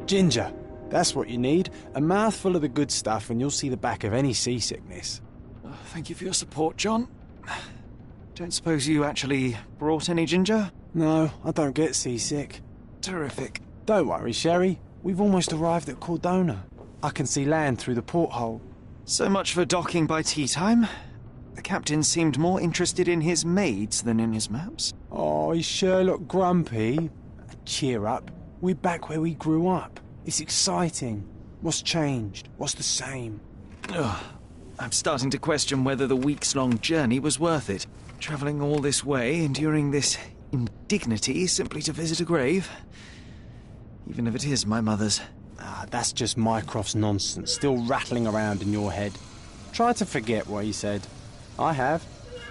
Ginger. That's what you need. A mouthful of the good stuff and you'll see the back of any seasickness. Oh, thank you for your support, John. Don't suppose you actually brought any ginger? No, I don't get seasick. Terrific. Don't worry, Sherry. We've almost arrived at Cordona. I can see land through the porthole. So much for docking by tea time. The captain seemed more interested in his maids than in his maps. Oh, is Sherlock grumpy? Cheer up. We're back where we grew up. It's exciting. What's changed? What's the same? Ugh. I'm starting to question whether the weeks-long journey was worth it. Travelling all this way, enduring this indignity simply to visit a grave. Even if it is my mother's. That's just Mycroft's nonsense, still rattling around in your head. Try to forget what he said. I have.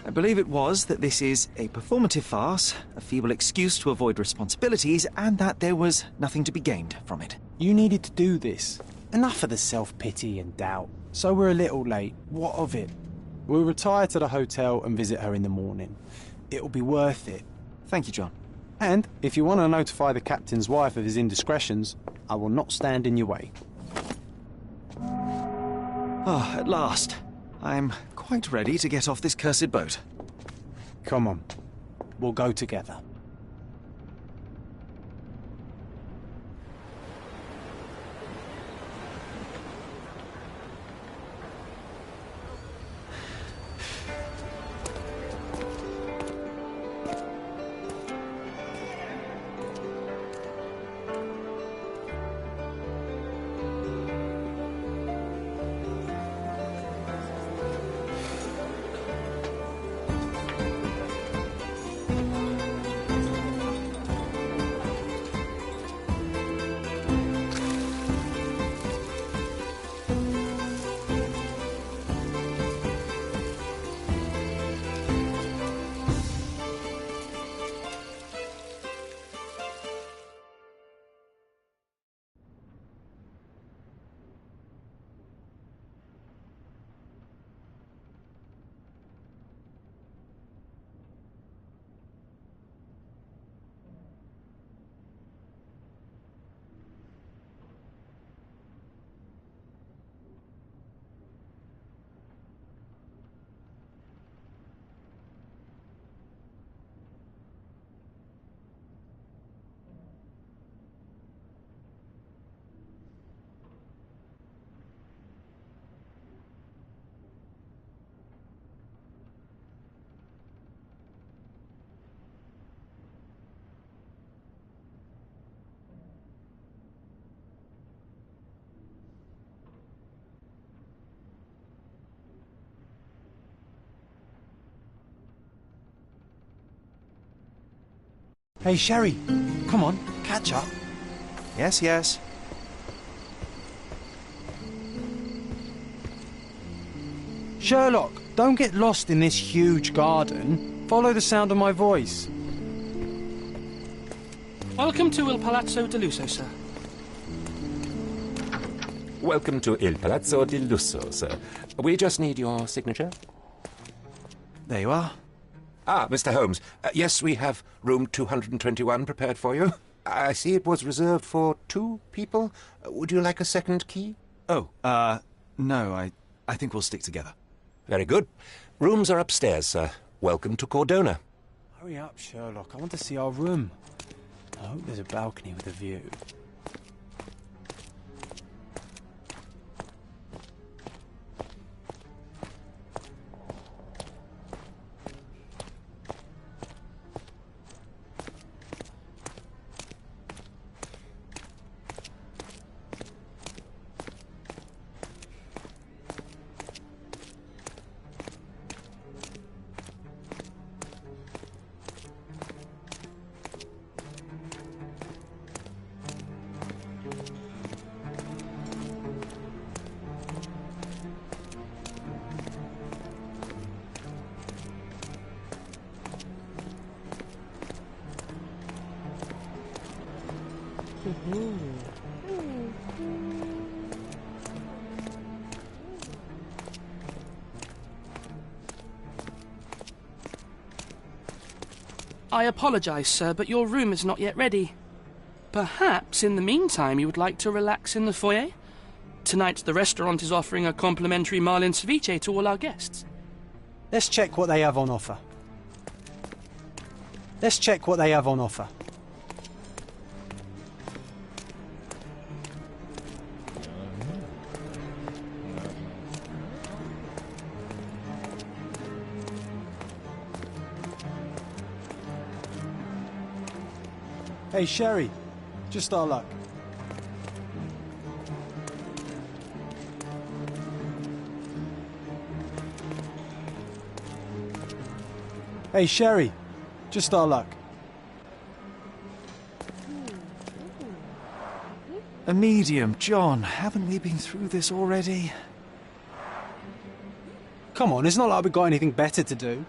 I believe it was that this is a performative farce, a feeble excuse to avoid responsibilities, and that there was nothing to be gained from it. You needed to do this. Enough of the self-pity and doubt. So we're a little late. What of it? We'll retire to the hotel and visit her in the morning. It'll be worth it. Thank you, John. And if you want to notify the captain's wife of his indiscretions, I will not stand in your way. Ah, at last. I'm quite ready to get off this cursed boat. Come on. We'll go together. Hey, Sherry, come on, catch up. Yes, yes. Sherlock, don't get lost in this huge garden. Follow the sound of my voice. Welcome to Il Palazzo di Lusso, sir. Welcome to Il Palazzo di Lusso, sir. We just need your signature. There you are. Ah, Mr. Holmes. Yes, we have room 221 prepared for you. I see it was reserved for 2 people. Would you like a second key? Oh, no, I think we'll stick together. Very good. Rooms are upstairs, sir. Welcome to Cordona. Hurry up, Sherlock. I want to see our room. I hope there's a balcony with a view. I apologise, sir, but your room is not yet ready. Perhaps, in the meantime, you would like to relax in the foyer? Tonight, the restaurant is offering a complimentary marlin ceviche to all our guests. Let's check what they have on offer. Let's check what they have on offer. Hey, Sherry. Just our luck. Hey, Sherry. Just our luck. A medium, John. Haven't we been through this already? Come on, it's not like we've got anything better to do.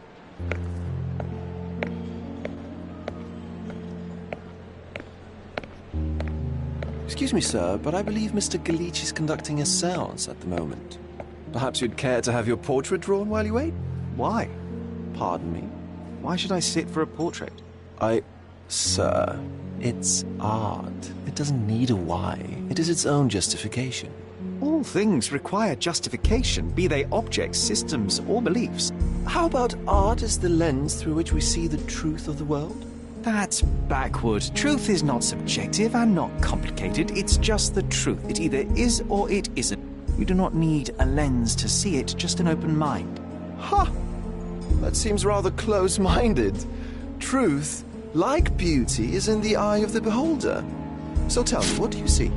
Excuse me, sir, but I believe Mr. Galich is conducting a séance at the moment. Perhaps you'd care to have your portrait drawn while you wait? Why? Pardon me? Why should I sit for a portrait? Sir, it's art. It doesn't need a why. It is its own justification. All things require justification, be they objects, systems, or beliefs. How about art as the lens through which we see the truth of the world? That's backward. Truth is not subjective and not complicated. It's just the truth. It either is or it isn't. You do not need a lens to see it, just an open mind. Ha! That seems rather close-minded. Truth, like beauty, is in the eye of the beholder. So tell me, what do you see?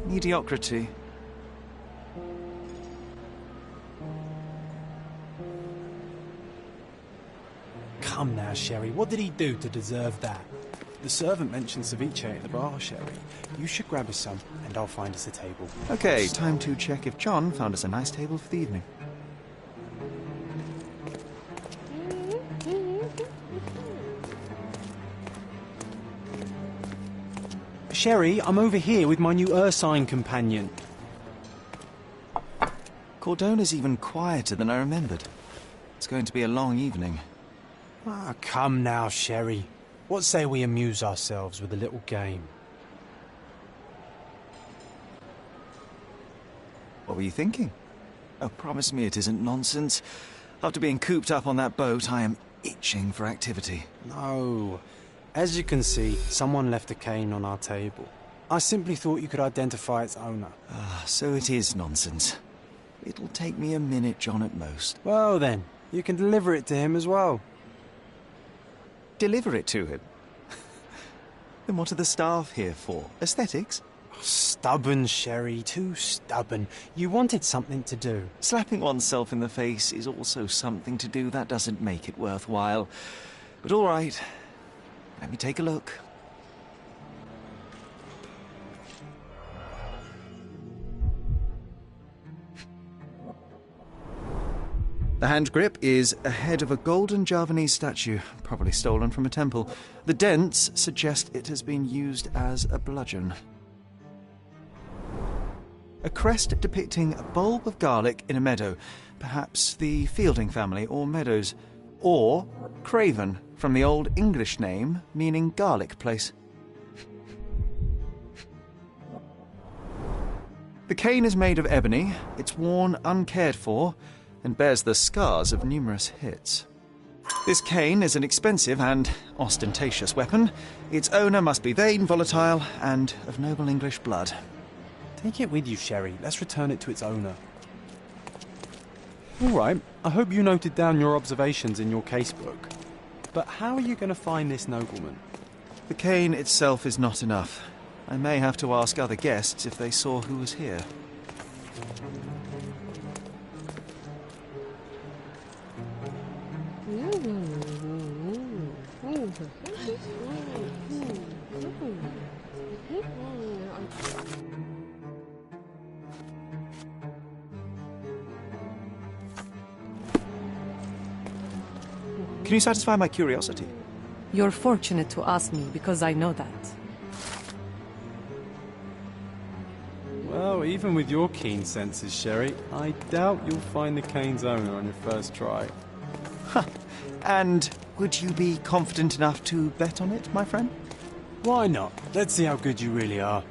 Mediocrity. Come now, Sherry. What did he do to deserve that? The servant mentioned ceviche at the bar, Sherry. You should grab us some, and I'll find us a table. Okay, time to check if John found us a nice table for the evening. Sherry, I'm over here with my new Ursine companion. Cordona's even quieter than I remembered. It's going to be a long evening. Ah, come now, Sherry. What say we amuse ourselves with a little game? What were you thinking? Oh, promise me it isn't nonsense. After being cooped up on that boat, I am itching for activity. No. As you can see, someone left a cane on our table. I simply thought you could identify its owner. Ah, so it is nonsense. It'll take me a minute, John, at most. Well then, you can deliver it to him as well. Deliver it to him? Then what are the staff here for? Aesthetics? Stubborn, Sherry, too stubborn. You wanted something to do. Slapping oneself in the face is also something to do. That doesn't make it worthwhile. But all right, let me take a look. The hand grip is a head of a golden Javanese statue, probably stolen from a temple. The dents suggest it has been used as a bludgeon. A crest depicting a bulb of garlic in a meadow, perhaps the Fielding family or Meadows, or Craven, from the Old English name meaning garlic place. The cane is made of ebony, it's worn uncared for, and bears the scars of numerous hits. This cane is an expensive and ostentatious weapon. Its owner must be vain, volatile, and of noble English blood. Take it with you, Sherry. Let's return it to its owner. All right, I hope you noted down your observations in your casebook. But how are you going to find this nobleman? The cane itself is not enough. I may have to ask other guests if they saw who was here. Can you satisfy my curiosity? You're fortunate to ask me, because I know that. Well, even with your keen senses, Sherry, I doubt you'll find the cane's owner on your first try. And Would you be confident enough to bet on it, my friend? Why not? Let's see how good you really are.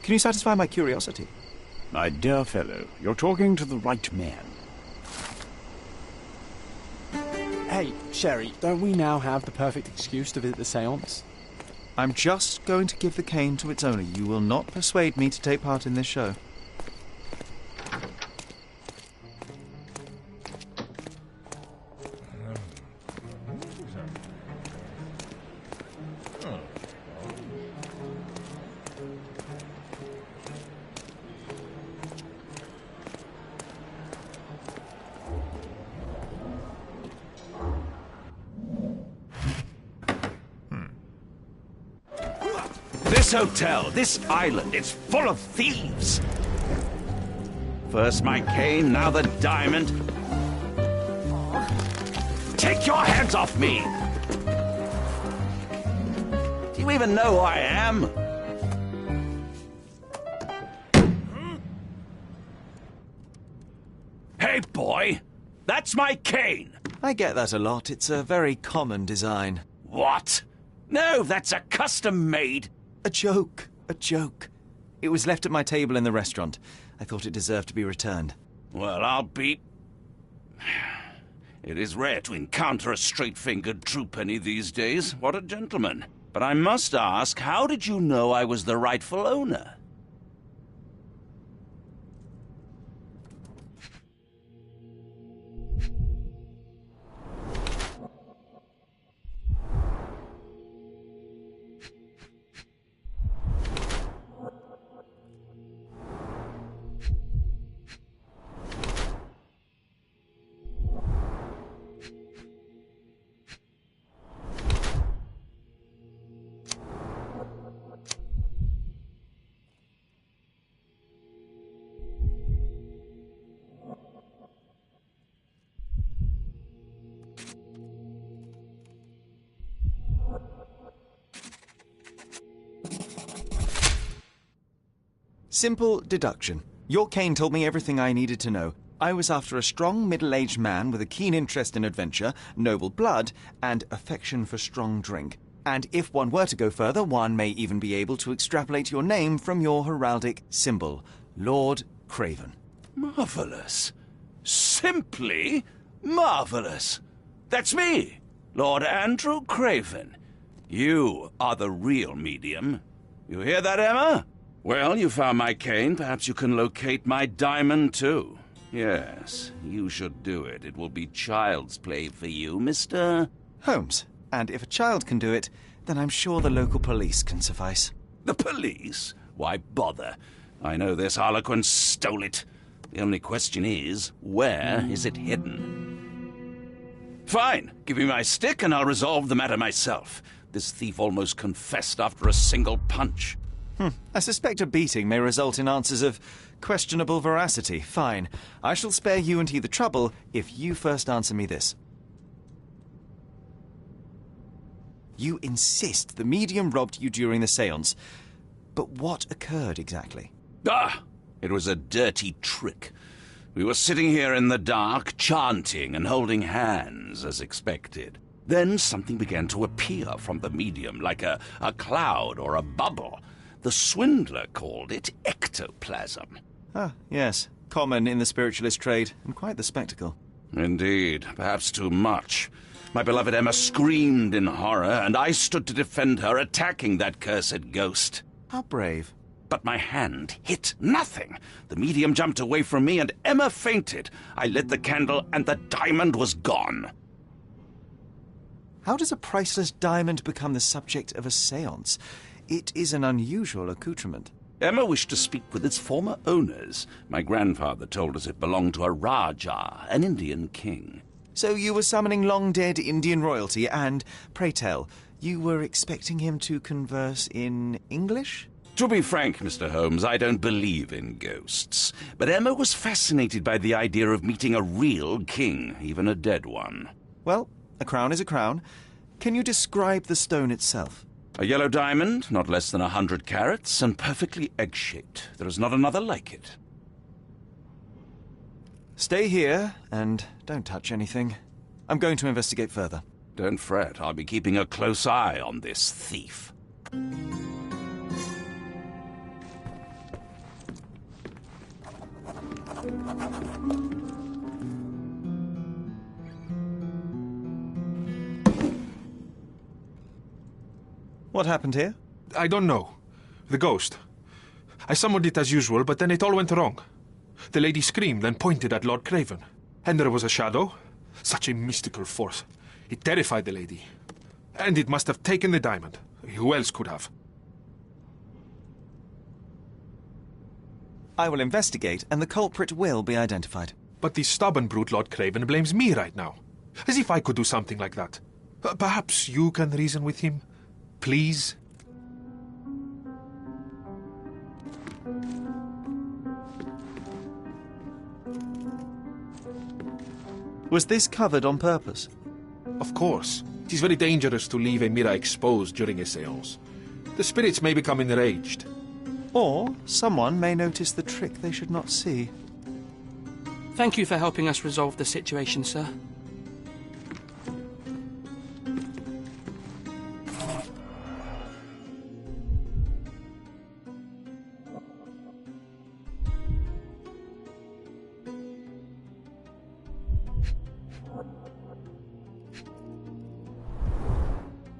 Can you satisfy my curiosity? My dear fellow, you're talking to the right man. Hey, Sherry, don't we now have the perfect excuse to visit the séance? I'm just going to give the cane to its owner. You will not persuade me to take part in this show. This hotel, this island, it's full of thieves. First my cane, now the diamond. Take your hands off me! Do you even know who I am? Hey, boy! That's my cane! I get that a lot. It's a very common design. What? No, that's a custom-made. A joke. A joke. It was left at my table in the restaurant. I thought it deserved to be returned. Well, I'll be... It is rare to encounter a straight-fingered true penny these days. What a gentleman. But I must ask, how did you know I was the rightful owner? Simple deduction. Your cane told me everything I needed to know. I was after a strong, middle-aged man with a keen interest in adventure, noble blood, and affection for strong drink. And if one were to go further, one may even be able to extrapolate your name from your heraldic symbol, Lord Craven. Marvelous. Simply marvelous. That's me, Lord Andrew Craven. You are the real medium. You hear that, Emma? Well, you found my cane. Perhaps you can locate my diamond, too. Yes, you should do it. It will be child's play for you, Mr. Holmes. And if a child can do it, then I'm sure the local police can suffice. The police? Why bother? I know this harlequin stole it. The only question is, where is it hidden? Fine. Give me my stick and I'll resolve the matter myself. This thief almost confessed after a single punch. I suspect a beating may result in answers of questionable veracity. Fine. I shall spare you and he the trouble if you first answer me this. You insist the medium robbed you during the séance. But what occurred exactly? It was a dirty trick. We were sitting here in the dark, chanting and holding hands, as expected. Then something began to appear from the medium, like a cloud or a bubble. The swindler called it ectoplasm. Ah, yes. Common in the spiritualist trade, and quite the spectacle. Indeed, perhaps too much. My beloved Emma screamed in horror, and I stood to defend her, attacking that cursed ghost. How brave. But my hand hit nothing. The medium jumped away from me, and Emma fainted. I lit the candle, and the diamond was gone. How does a priceless diamond become the subject of a séance? It is an unusual accoutrement. Emma wished to speak with its former owners. My grandfather told us it belonged to a Rajah, an Indian king. So you were summoning long-dead Indian royalty and, pray tell, you were expecting him to converse in English? To be frank, Mr. Holmes, I don't believe in ghosts. But Emma was fascinated by the idea of meeting a real king, even a dead one. Well, a crown is a crown. Can you describe the stone itself? A yellow diamond, not less than 100 carats, and perfectly egg-shaped. There is not another like it. Stay here, and don't touch anything. I'm going to investigate further. Don't fret, I'll be keeping a close eye on this thief. What happened here? I don't know. The ghost. I summoned it as usual, but then it all went wrong. The lady screamed and pointed at Lord Craven. And there was a shadow. Such a mystical force. It terrified the lady. And it must have taken the diamond. Who else could have? I will investigate, and the culprit will be identified. But the stubborn brute Lord Craven blames me right now. As if I could do something like that. Perhaps you can reason with him? Please? Was this covered on purpose? Of course. It is very dangerous to leave a mirror exposed during a séance. The spirits may become enraged. Or someone may notice the trick they should not see. Thank you for helping us resolve the situation, sir.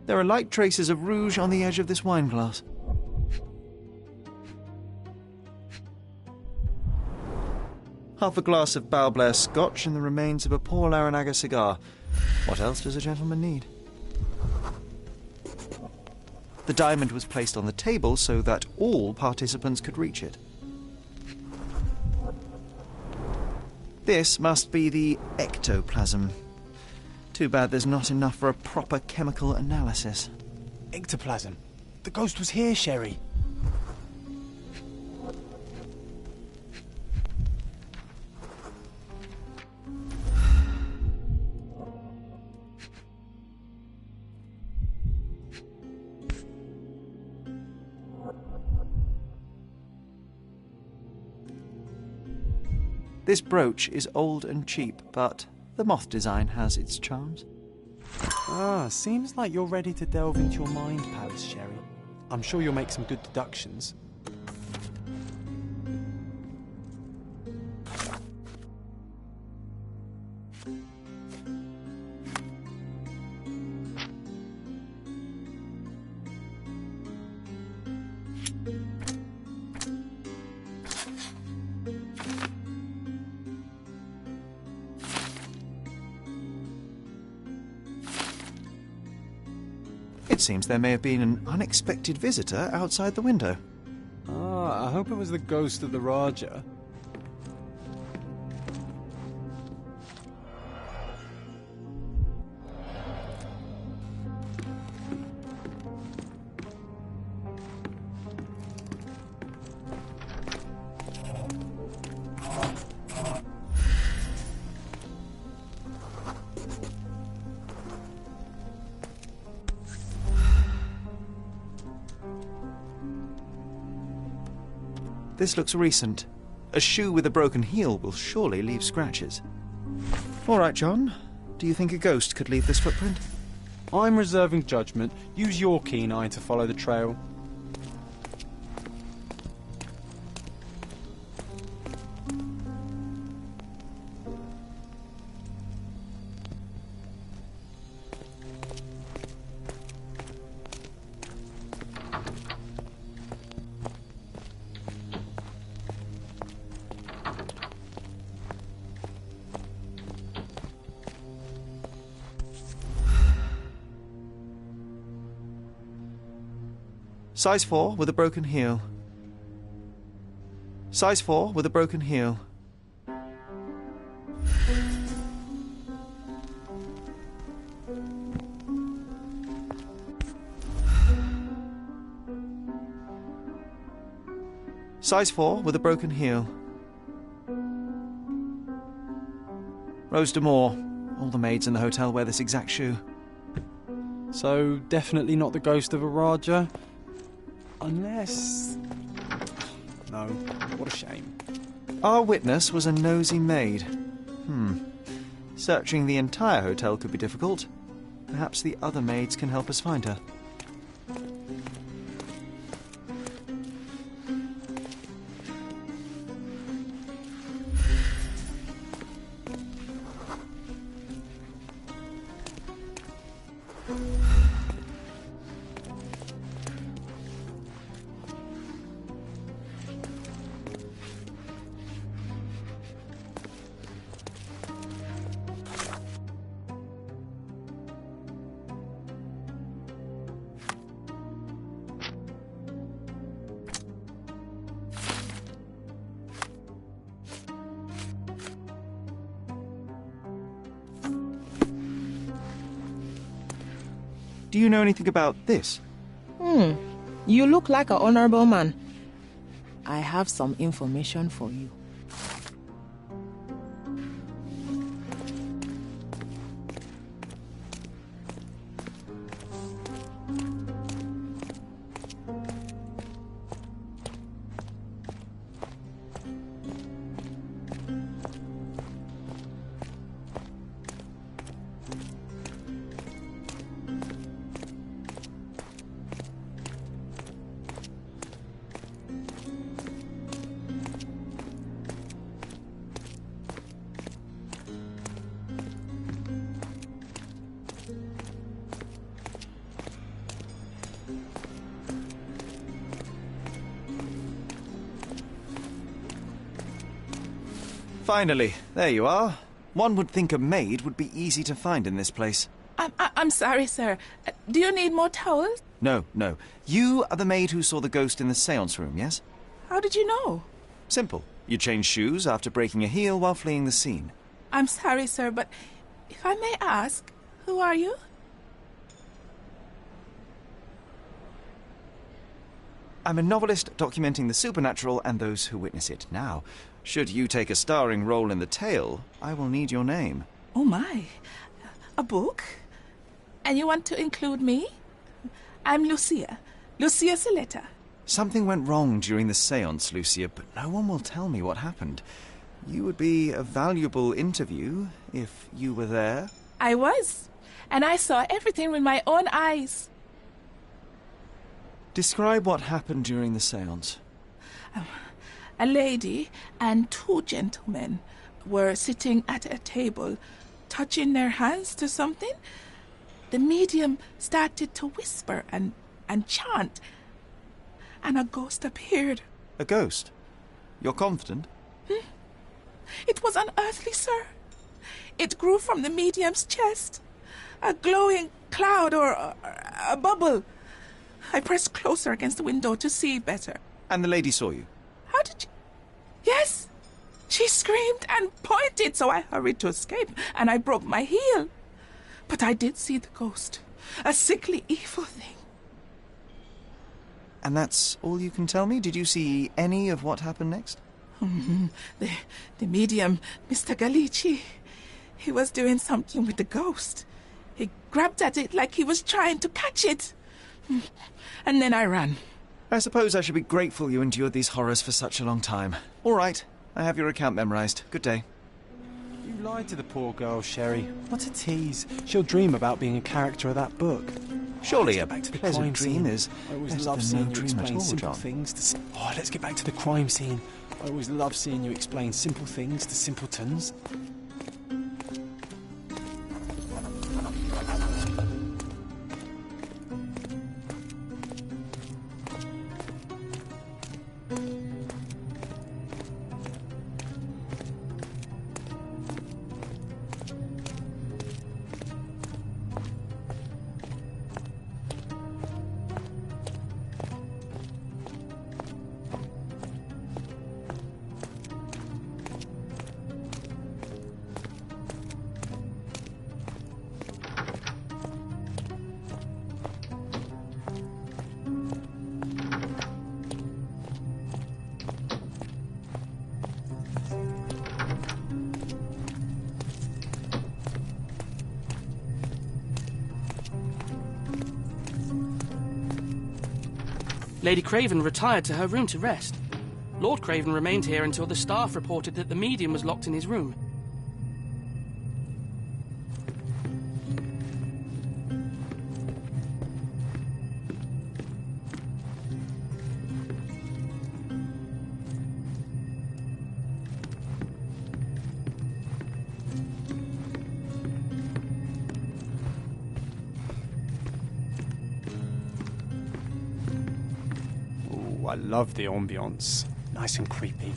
There are light traces of rouge on the edge of this wine glass. Half a glass of Balblair Scotch and the remains of a Paul Aranaga cigar. What else does a gentleman need? The diamond was placed on the table so that all participants could reach it. This must be the ectoplasm. Too bad there's not enough for a proper chemical analysis. Ectoplasm. The ghost was here, Sherry. This brooch is old and cheap, but the moth design has its charms. Ah, seems like you're ready to delve into your mind palace, Sherry. I'm sure you'll make some good deductions. It seems there may have been an unexpected visitor outside the window. Ah, I hope it was the ghost of the Raja. This looks recent. A shoe with a broken heel will surely leave scratches. All right, John. Do you think a ghost could leave this footprint? I'm reserving judgment. Use your keen eye to follow the trail. Size 4 with a broken heel. Size 4 with a broken heel. Size 4 with a broken heel. Rose D'Amour. All the maids in the hotel wear this exact shoe. So, definitely not the ghost of a Raja? Unless... No, what a shame. Our witness was a nosy maid. Searching the entire hotel could be difficult. Perhaps the other maids can help us find her. Do you know anything about this? You look like an honorable man. I have some information for you. Finally, there you are. One would think a maid would be easy to find in this place. I'm sorry, sir. Do you need more towels? No. You are the maid who saw the ghost in the seance room, yes? How did you know? Simple. You changed shoes after breaking a heel while fleeing the scene. I'm sorry, sir, but if I may ask, who are you? I'm a novelist documenting the supernatural and those who witness it. Now, should you take a starring role in the tale, I will need your name. Oh my, a book? And you want to include me? I'm Lucia Saletta. Something went wrong during the seance, Lucia, but no one will tell me what happened. You would be a valuable interview if you were there. I was, and I saw everything with my own eyes. Describe what happened during the seance. A lady and two gentlemen were sitting at a table, touching their hands to something. The medium started to whisper and chant, and a ghost appeared. A ghost? You're confident? It was unearthly, sir. It grew from the medium's chest. A glowing cloud or a bubble. I pressed closer against the window to see better. And the lady saw you? How did you... Yes! She screamed and pointed, so I hurried to escape, and I broke my heel. But I did see the ghost. A sickly, evil thing. And that's all you can tell me? Did you see any of what happened next? The medium, Mr. Galici, he was doing something with the ghost. He grabbed at it like he was trying to catch it. And then I ran. I suppose I should be grateful you endured these horrors for such a long time. All right, I have your account memorized. Good day. You lied to the poor girl, Sherry. What a tease. She'll dream about being a character of that book. Surely a back to the pleasant crime dream scene. is I always better love than seeing no you dream at explain all, simple John. things to... let's get back to the crime scene. I always love seeing you explain simple things to simpletons. Lady Craven retired to her room to rest. Lord Craven remained here until the staff reported that the medium was locked in his room. Ooh, I love the ambience. Nice and creepy.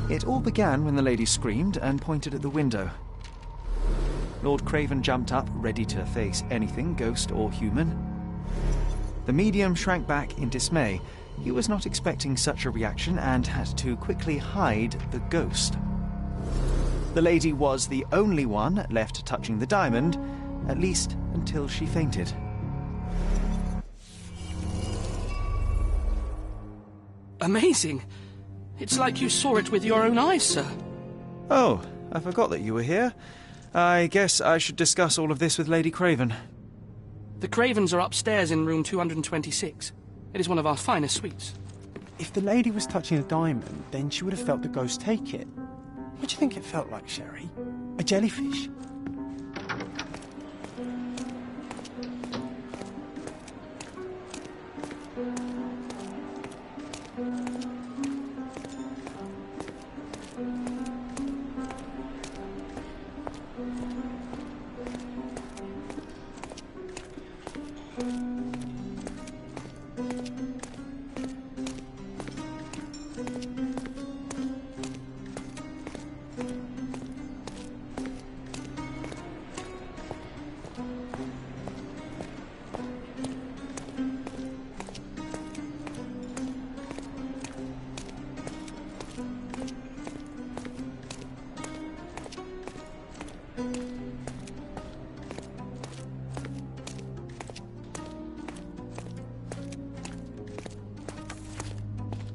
It all began when the lady screamed and pointed at the window. Lord Craven jumped up, ready to face anything, ghost or human. The medium shrank back in dismay. He was not expecting such a reaction and had to quickly hide the ghost. The lady was the only one left touching the diamond, at least until she fainted. Amazing! It's like you saw it with your own eyes, sir. Oh, I forgot that you were here. I guess I should discuss all of this with Lady Craven. The Cravens are upstairs in room 226. It is one of our finest suites. If the lady was touching a diamond, then she would have felt the ghost take it. What do you think it felt like, Sherry? A jellyfish?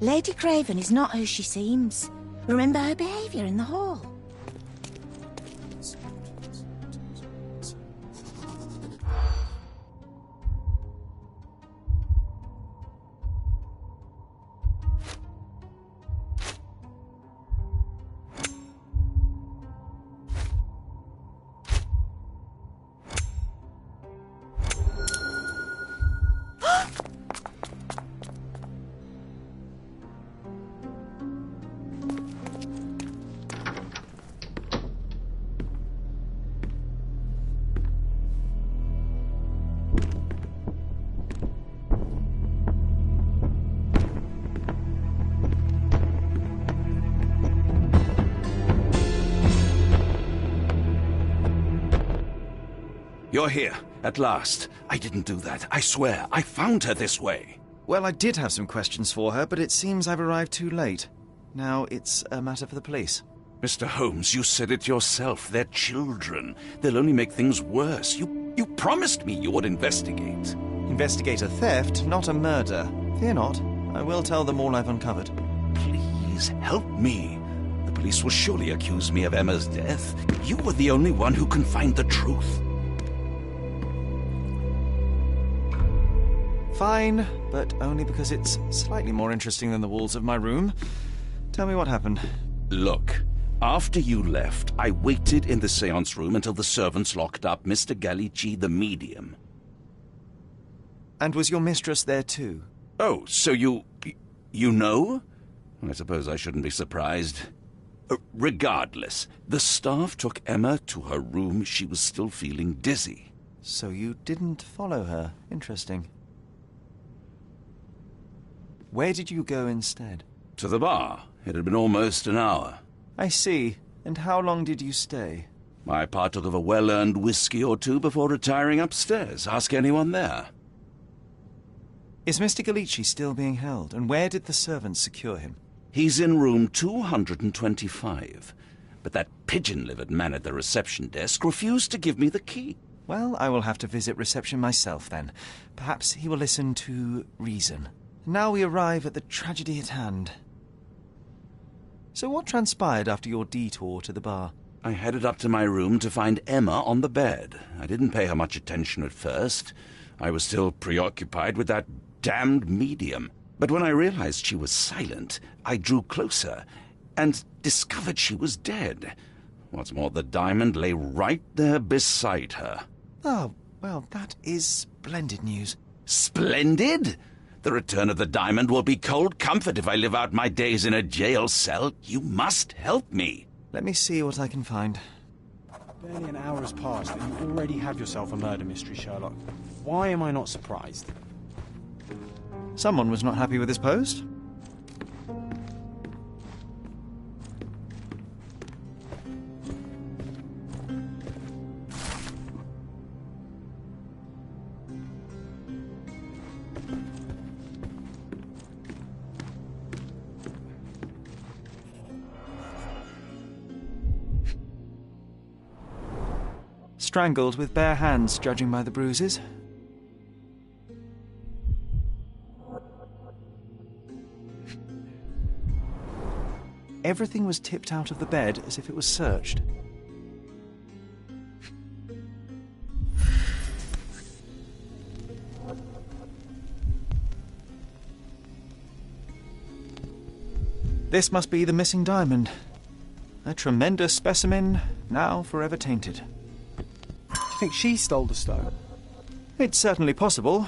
Lady Craven is not who she seems. Remember her behaviour in the hall. You're here, at last. I didn't do that. I swear, I found her this way. Well, I did have some questions for her, but it seems I've arrived too late. Now it's a matter for the police. Mr. Holmes, you said it yourself. They're children. They'll only make things worse. You promised me you would investigate. Investigate a theft, not a murder. Fear not. I will tell them all I've uncovered. Please, help me. The police will surely accuse me of Emma's death. You were the only one who can find the truth. Fine, but only because it's slightly more interesting than the walls of my room. Tell me what happened. Look, after you left, I waited in the seance room until the servants locked up Mr. Gallici, the medium. And was your mistress there too? Oh, so you know? I suppose I shouldn't be surprised. Regardless, the staff took Emma to her room. She was still feeling dizzy. So you didn't follow her. Interesting. Where did you go instead? To the bar. It had been almost an hour. I see. And how long did you stay? I partook of a well-earned whiskey or two before retiring upstairs. Ask anyone there. Is Mr. Galici still being held, and where did the servants secure him? He's in room 225. But that pigeon-livered man at the reception desk refused to give me the key. Well, I will have to visit reception myself, then. Perhaps he will listen to reason. Now we arrive at the tragedy at hand. So what transpired after your detour to the bar? I headed up to my room to find Emma on the bed. I didn't pay her much attention at first. I was still preoccupied with that damned medium. But when I realized she was silent, I drew closer and discovered she was dead. What's more, the diamond lay right there beside her. Oh, well, that is splendid news. Splendid? The return of the diamond will be cold comfort if I live out my days in a jail cell. You must help me. Let me see what I can find. Barely an hour has passed and you already have yourself a murder mystery, Sherlock. Why am I not surprised? Someone was not happy with his post. Strangled with bare hands, judging by the bruises. Everything was tipped out of the bed as if it was searched. This must be the missing diamond. A tremendous specimen, now forever tainted. Do you think she stole the stone? It's certainly possible,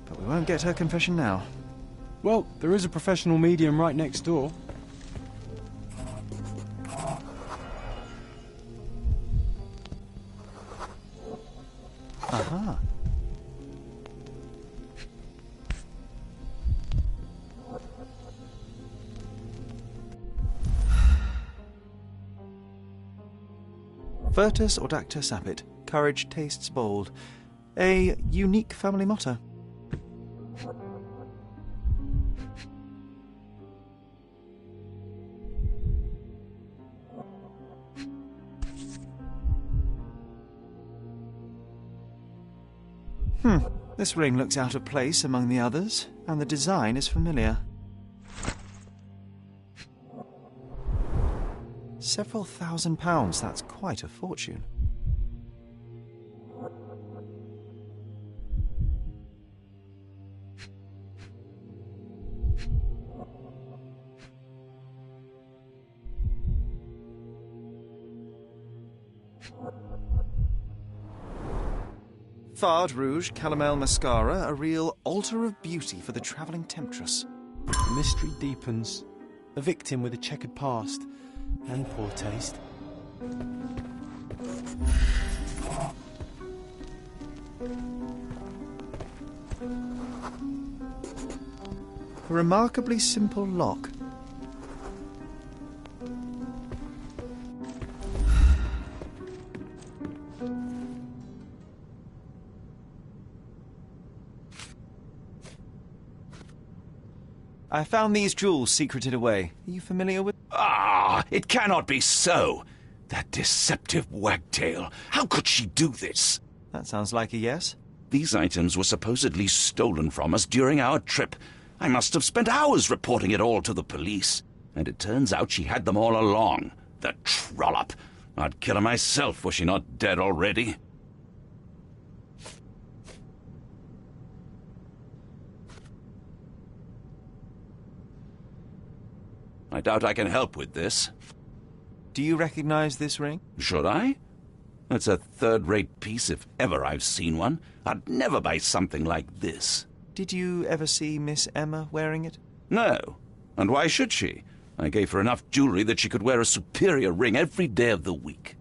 but we won't get her confession now. Well, there is a professional medium right next door. Aha. Virtus audacta sapit. Courage tastes bold. A unique family motto. This ring looks out of place among the others, and the design is familiar. Several £1,000s, that's quite a fortune. Fard Rouge Calomel Mascara, a real altar of beauty for the travelling temptress. The mystery deepens. A victim with a checkered past and poor taste. A remarkably simple lock. I found these jewels secreted away. Are you familiar with... Ah, it cannot be so. That deceptive wagtail. How could she do this? That sounds like a yes. These items were supposedly stolen from us during our trip. I must have spent hours reporting it all to the police. And it turns out she had them all along. The trollop. I'd kill her myself, was she not dead already? I doubt I can help with this. Do you recognize this ring? Should I? It's a third-rate piece if ever I've seen one. I'd never buy something like this. Did you ever see Miss Emma wearing it? No. And why should she? I gave her enough jewelry that she could wear a superior ring every day of the week.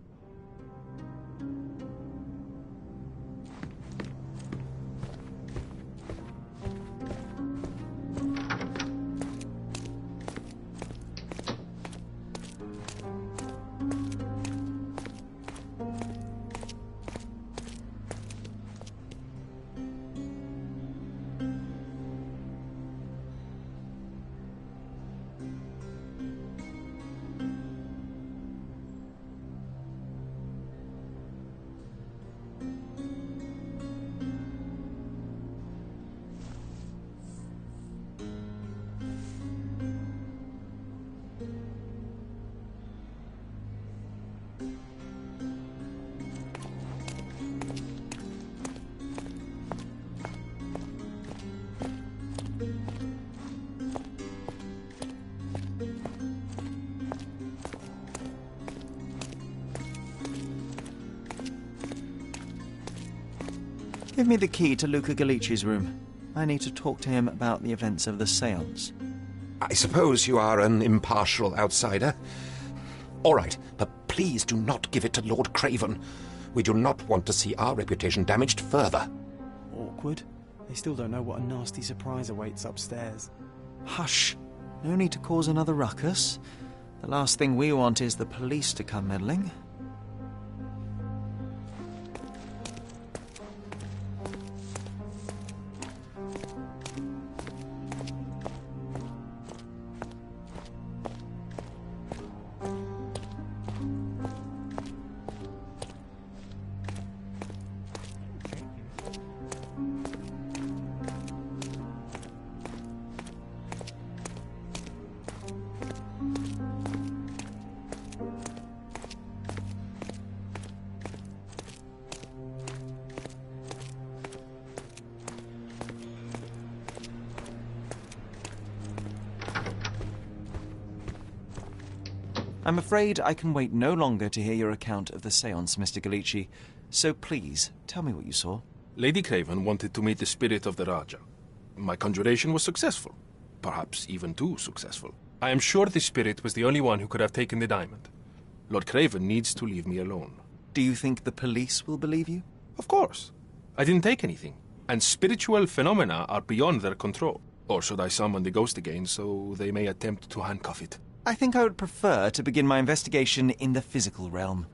Give me the key to Luca Galici's room. I need to talk to him about the events of the séance. I suppose you are an impartial outsider. All right, but please do not give it to Lord Craven. We do not want to see our reputation damaged further. Awkward. They still don't know what a nasty surprise awaits upstairs. Hush. No need to cause another ruckus. The last thing we want is the police to come meddling. I'm afraid I can wait no longer to hear your account of the séance, Mr. Galici. So please, tell me what you saw. Lady Craven wanted to meet the spirit of the Raja. My conjuration was successful. Perhaps even too successful. I am sure the spirit was the only one who could have taken the diamond. Lord Craven needs to leave me alone. Do you think the police will believe you? Of course. I didn't take anything. And spiritual phenomena are beyond their control. Or should I summon the ghost again so they may attempt to handcuff it? I think I would prefer to begin my investigation in the physical realm.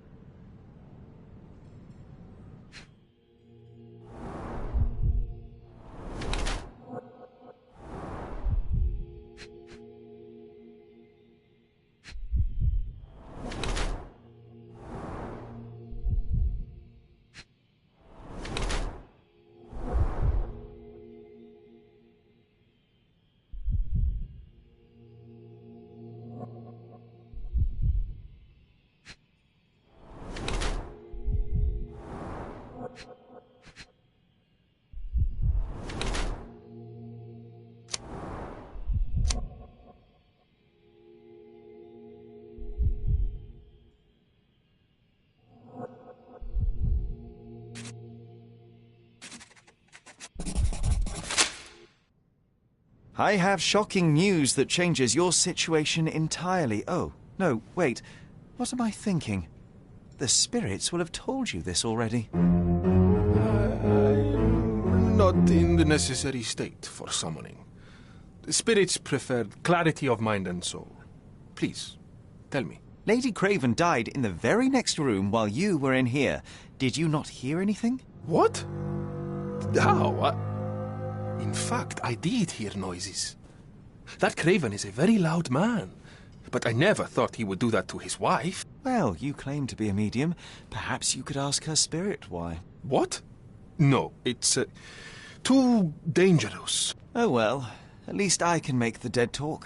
I have shocking news that changes your situation entirely. Oh, no, wait. What am I thinking? The spirits will have told you this already. I'm not in the necessary state for summoning. The spirits preferred clarity of mind and soul. Please, tell me. Lady Craven died in the very next room while you were in here. Did you not hear anything? What? How? In fact, I did hear noises. That Craven is a very loud man. But I never thought he would do that to his wife. Well, you claim to be a medium. Perhaps you could ask her spirit why. What? No, it's too dangerous. Oh well, at least I can make the dead talk.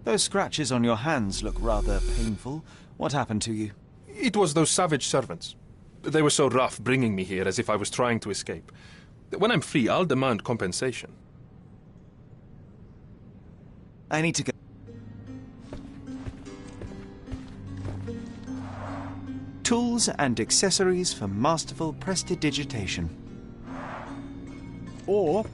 Those scratches on your hands look rather painful. What happened to you? It was those savage servants. They were so rough bringing me here as if I was trying to escape. When I'm free, I'll demand compensation. I need to go. Tools and accessories for masterful prestidigitation. Or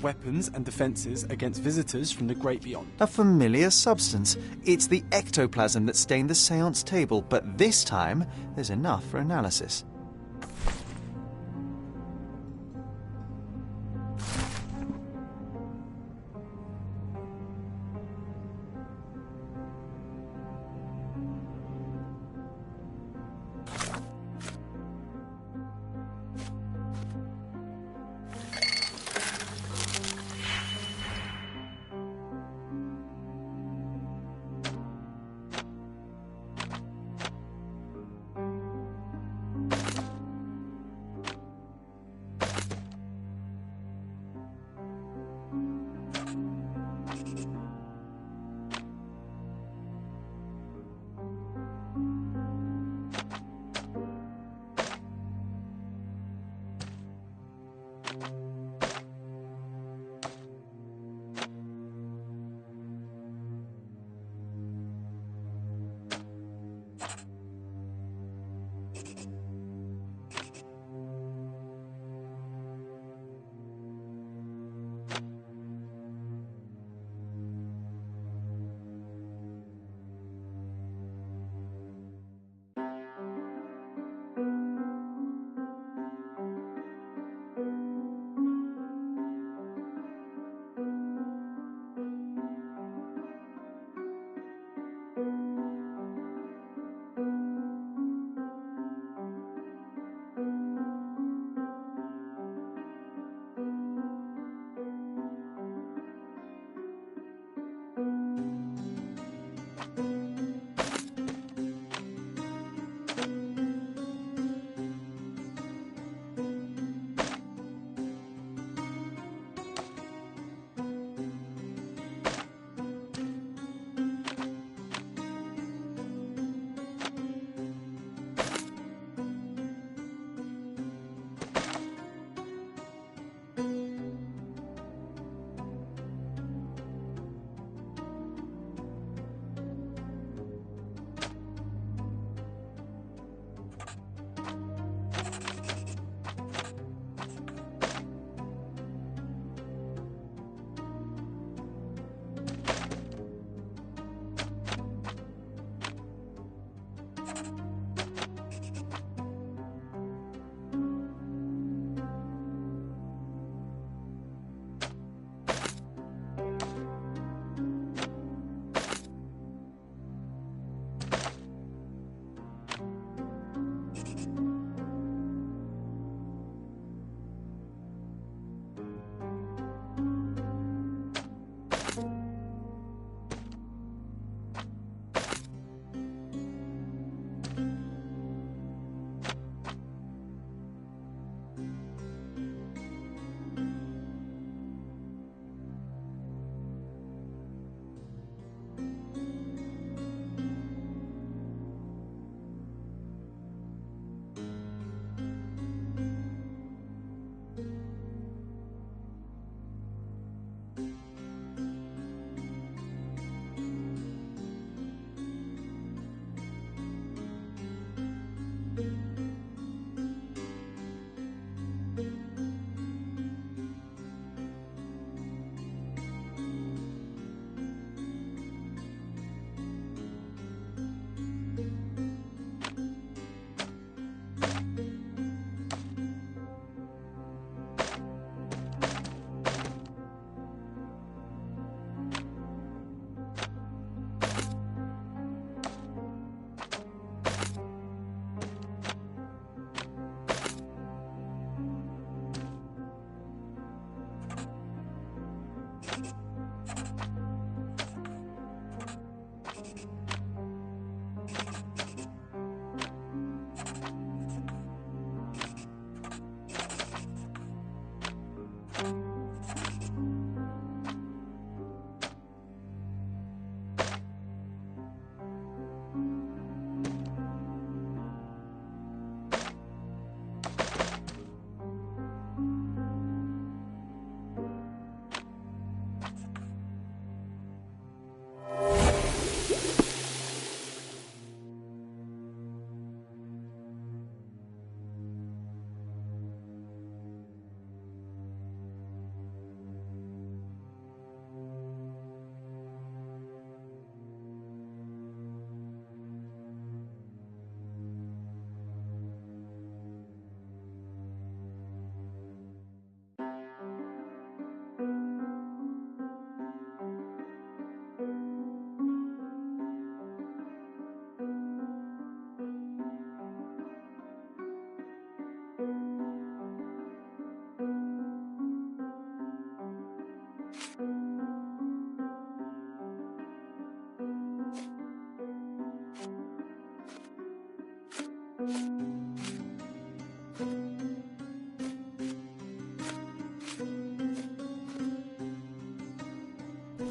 weapons and defences against visitors from the great beyond. A familiar substance. It's the ectoplasm that stained the seance table, but this time there's enough for analysis.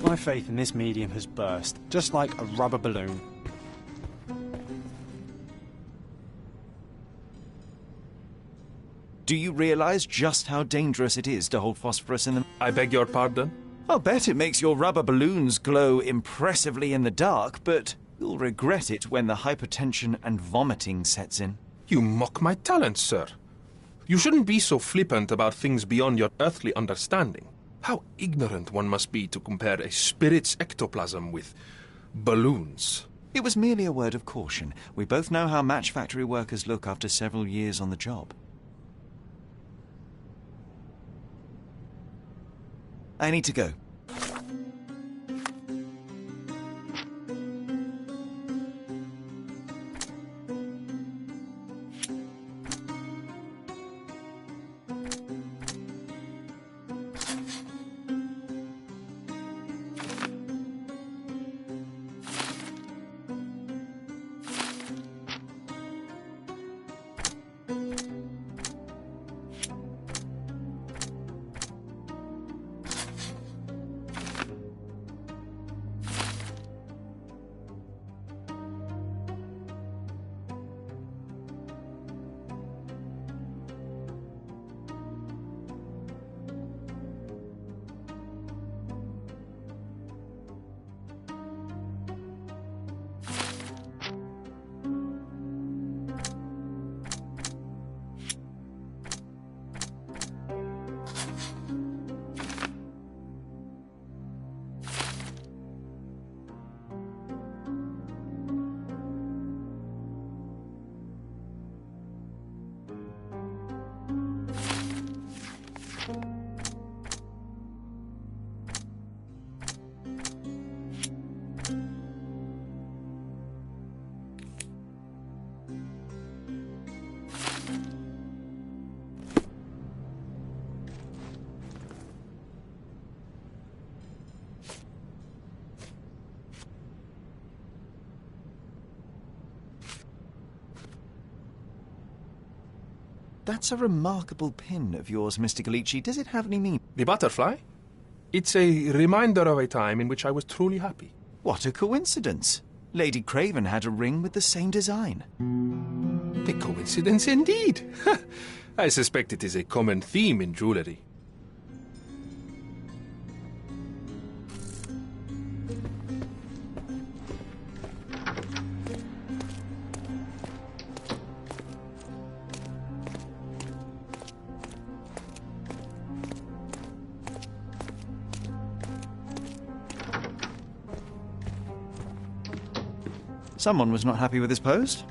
My faith in this medium has burst, just like a rubber balloon. Do you realize just how dangerous it is to hold phosphorus in them? I beg your pardon? I'll bet it makes your rubber balloons glow impressively in the dark, but you'll regret it when the hypertension and vomiting sets in. You mock my talents, sir. You shouldn't be so flippant about things beyond your earthly understanding. How ignorant one must be to compare a spirit's ectoplasm with balloons. It was merely a word of caution. We both know how match factory workers look after several years on the job. I need to go. That's a remarkable pin of yours, Mr. Galici. Does it have any meaning? The butterfly? It's a reminder of a time in which I was truly happy. What a coincidence. Lady Craven had a ring with the same design. A coincidence indeed. I suspect it is a common theme in jewellery. Someone was not happy with his post.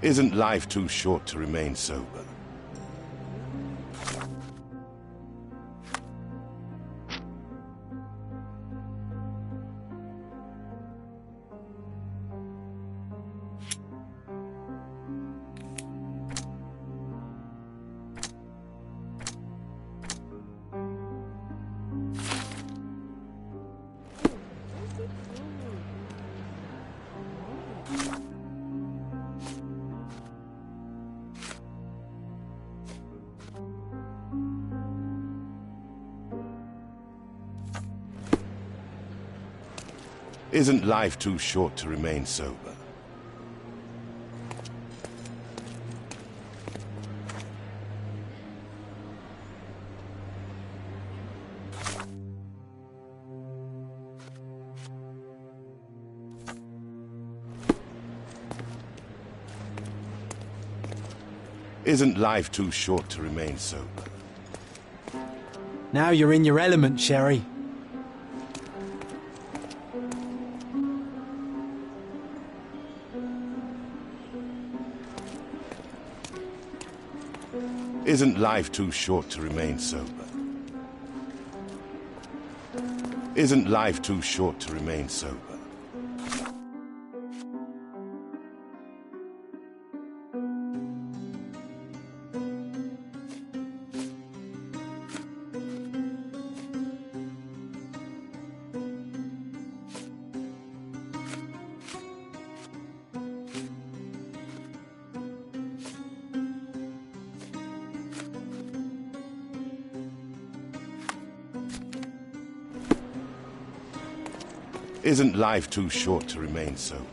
Isn't life too short to remain sober? Isn't life too short to remain sober? Isn't life too short to remain sober? Now you're in your element, Sherry. Isn't life too short to remain sober? Isn't life too short to remain sober? Isn't life too short to remain sober?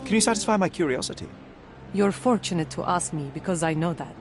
Can you satisfy my curiosity? You're fortunate to ask me because I know that.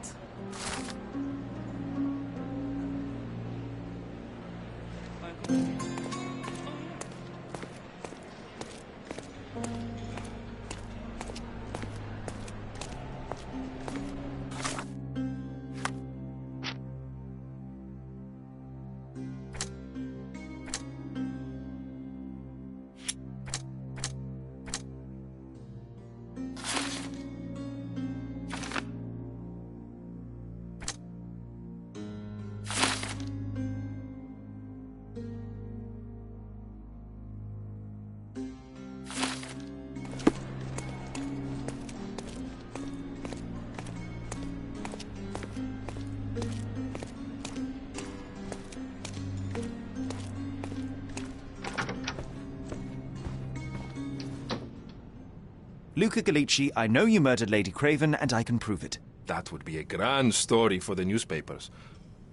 Luca Gallici, I know you murdered Lady Craven, and I can prove it. That would be a grand story for the newspapers.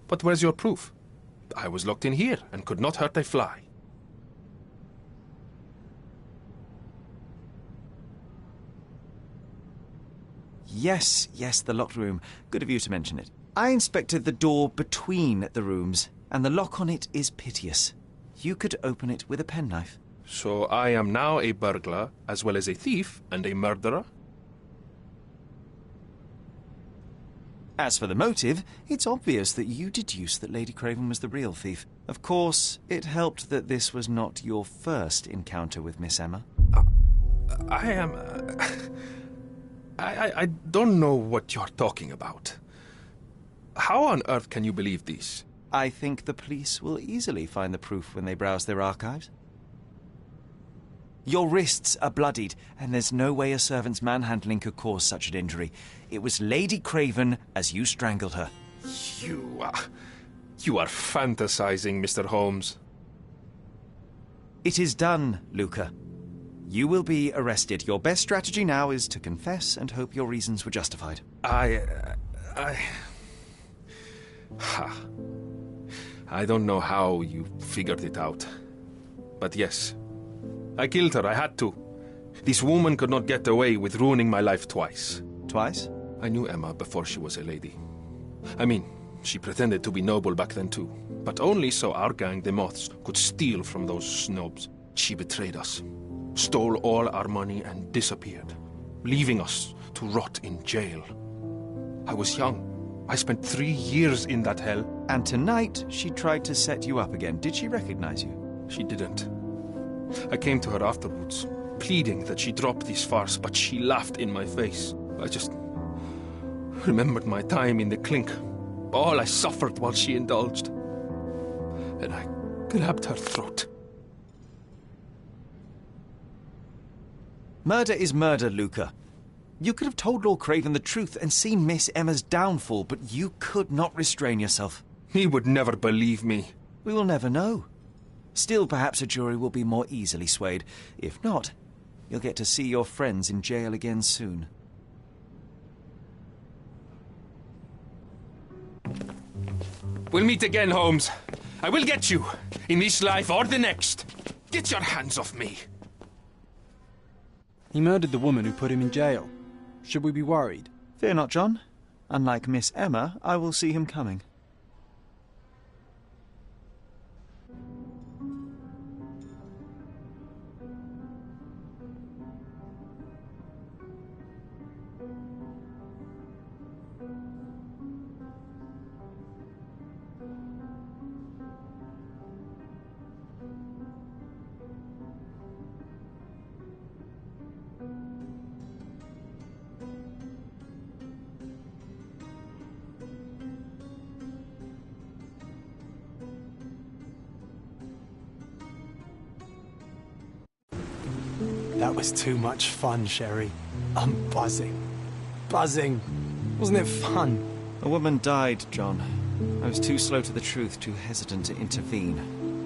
But where's your proof? I was locked in here and could not hurt a fly. Yes, the locked room. Good of you to mention it. I inspected the door between the rooms, and the lock on it is piteous. You could open it with a penknife. So I am now a burglar, as well as a thief and a murderer? As for the motive, it's obvious that you deduced that Lady Craven was the real thief. Of course, it helped that this was not your first encounter with Miss Emma. I don't know what you're talking about. How on earth can you believe this? I think the police will easily find the proof when they browse their archives. Your wrists are bloodied, and there's no way a servant's manhandling could cause such an injury. It was Lady Craven as you strangled her. You are fantasizing, Mr. Holmes. It is done, Luca. You will be arrested. Your best strategy now is to confess and hope your reasons were justified. I don't know how you figured it out. But yes, I killed her. I had to. This woman could not get away with ruining my life twice. Twice? I knew Emma before she was a lady. I mean, she pretended to be noble back then too. But only so our gang, the Moths, could steal from those snobs. She betrayed us, stole all our money and disappeared, leaving us to rot in jail. I was young. I spent 3 years in that hell. And tonight, she tried to set you up again. Did she recognize you? She didn't. I came to her afterwards, pleading that she drop this farce, but she laughed in my face. I just remembered my time in the clink, all I suffered while she indulged. And I grabbed her throat. Murder is murder, Luca. You could have told Lord Craven the truth and seen Miss Emma's downfall, but you could not restrain yourself. He would never believe me. We will never know. Still, perhaps a jury will be more easily swayed. If not, you'll get to see your friends in jail again soon. We'll meet again, Holmes. I will get you, in this life or the next. Get your hands off me. He murdered the woman who put him in jail. Should we be worried? Fear not, John. Unlike Miss Emma, I will see him coming. That was too much fun, Sherry. I'm buzzing. Buzzing. Wasn't it fun? A woman died, John. I was too slow to the truth, too hesitant to intervene.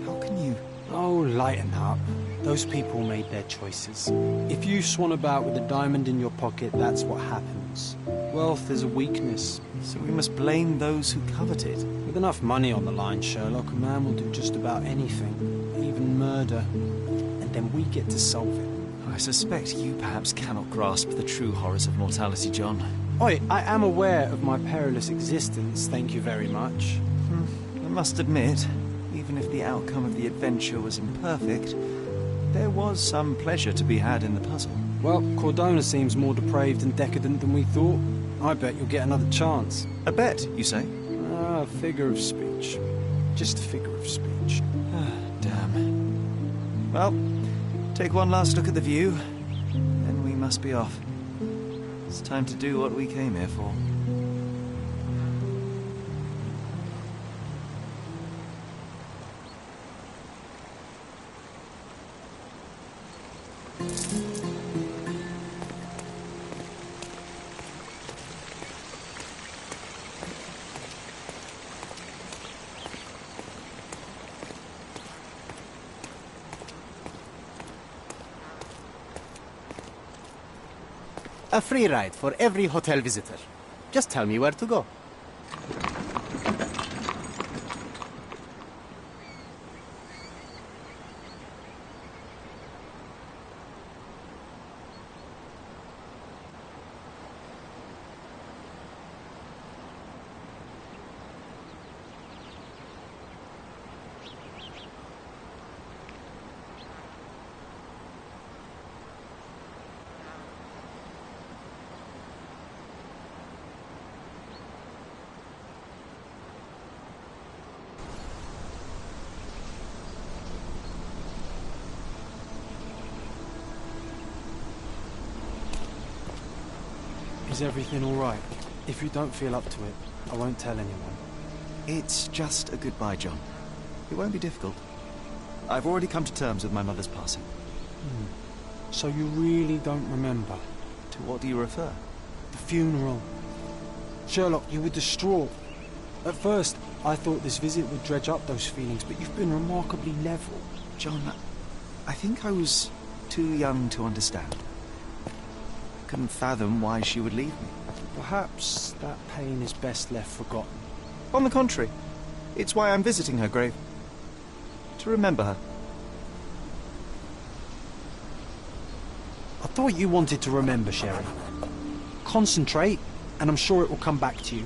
How can you... Oh, lighten up. Those people made their choices. If you swan about with a diamond in your pocket, that's what happens. Wealth is a weakness. So we must blame those who covet it. With enough money on the line, Sherlock, a man will do just about anything. Even murder. And then we get to solve it. I suspect you perhaps cannot grasp the true horrors of mortality, John. Oi, I am aware of my perilous existence, thank you very much. I must admit, even if the outcome of the adventure was imperfect, there was some pleasure to be had in the puzzle. Well, Cordona seems more depraved and decadent than we thought. I bet you'll get another chance. A bet, you say? A figure of speech. Just a figure of speech. Damn. Well, take one last look at the view, then we must be off. It's time to do what we came here for. A free ride for every hotel visitor. Just tell me where to go. Is everything all right? If you don't feel up to it, I won't tell anyone. It's just a goodbye, John. It won't be difficult. I've already come to terms with my mother's passing. So you really don't remember? To what do you refer? The funeral. Sherlock, you were distraught. At first, I thought this visit would dredge up those feelings, but you've been remarkably level. John, I think I was too young to understand. Couldn't fathom why she would leave me. Perhaps that pain is best left forgotten. On the contrary, it's why I'm visiting her grave. To remember her. I thought you wanted to remember, Sherry. Concentrate, and I'm sure it will come back to you.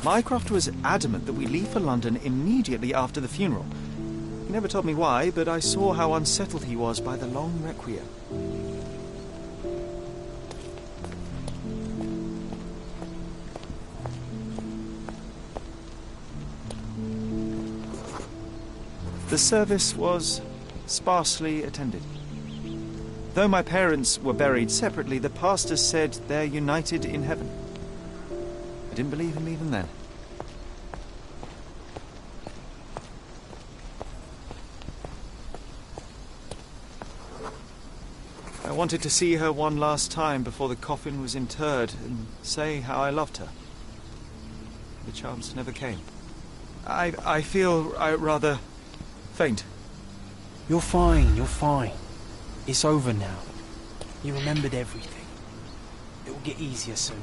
Mycroft was adamant that we leave for London immediately after the funeral. He never told me why, but I saw how unsettled he was by the long requiem. The service was sparsely attended. Though my parents were buried separately, the pastor said they're united in heaven. I didn't believe him even then. I wanted to see her one last time before the coffin was interred and say how I loved her. The chance never came. I feel rather faint. You're fine, you're fine. It's over now. You remembered everything. It will get easier soon.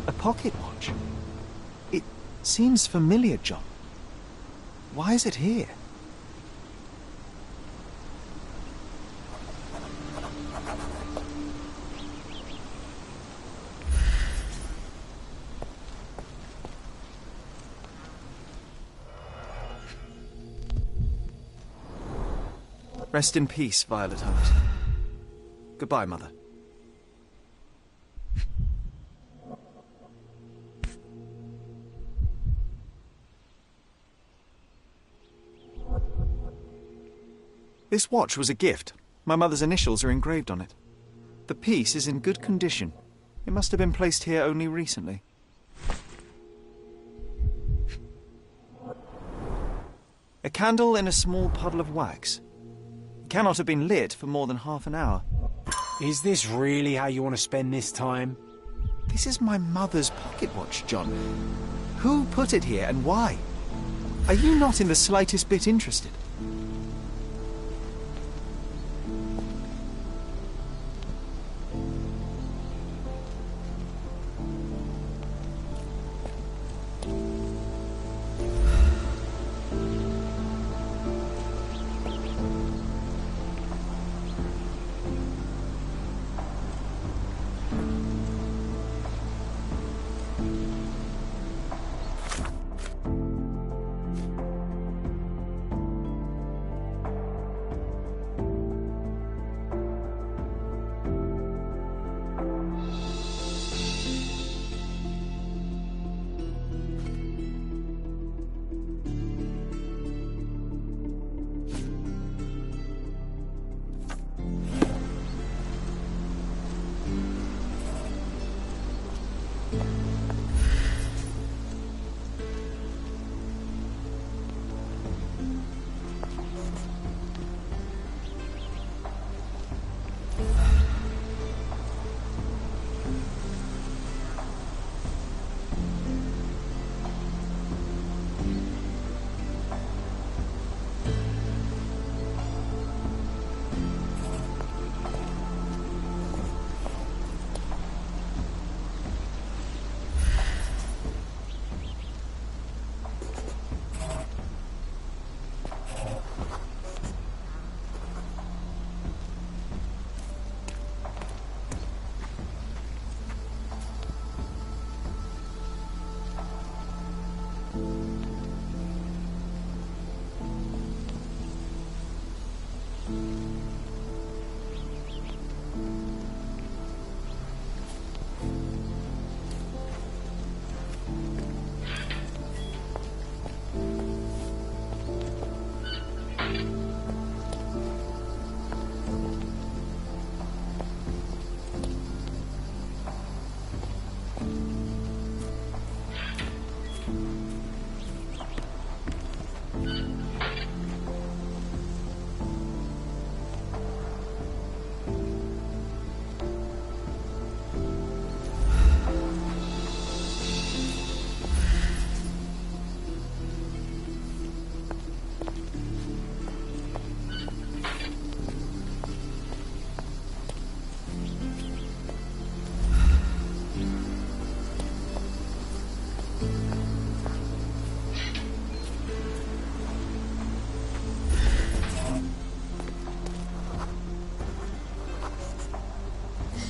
A pocket watch? It seems familiar, John. Why is it here? Rest in peace, Violet Hunt. Goodbye, Mother. This watch was a gift. My mother's initials are engraved on it. The piece is in good condition. It must have been placed here only recently. A candle in a small puddle of wax. It cannot have been lit for more than half an hour. Is this really how you want to spend this time? This is my mother's pocket watch, John. Who put it here and why? Are you not in the slightest bit interested?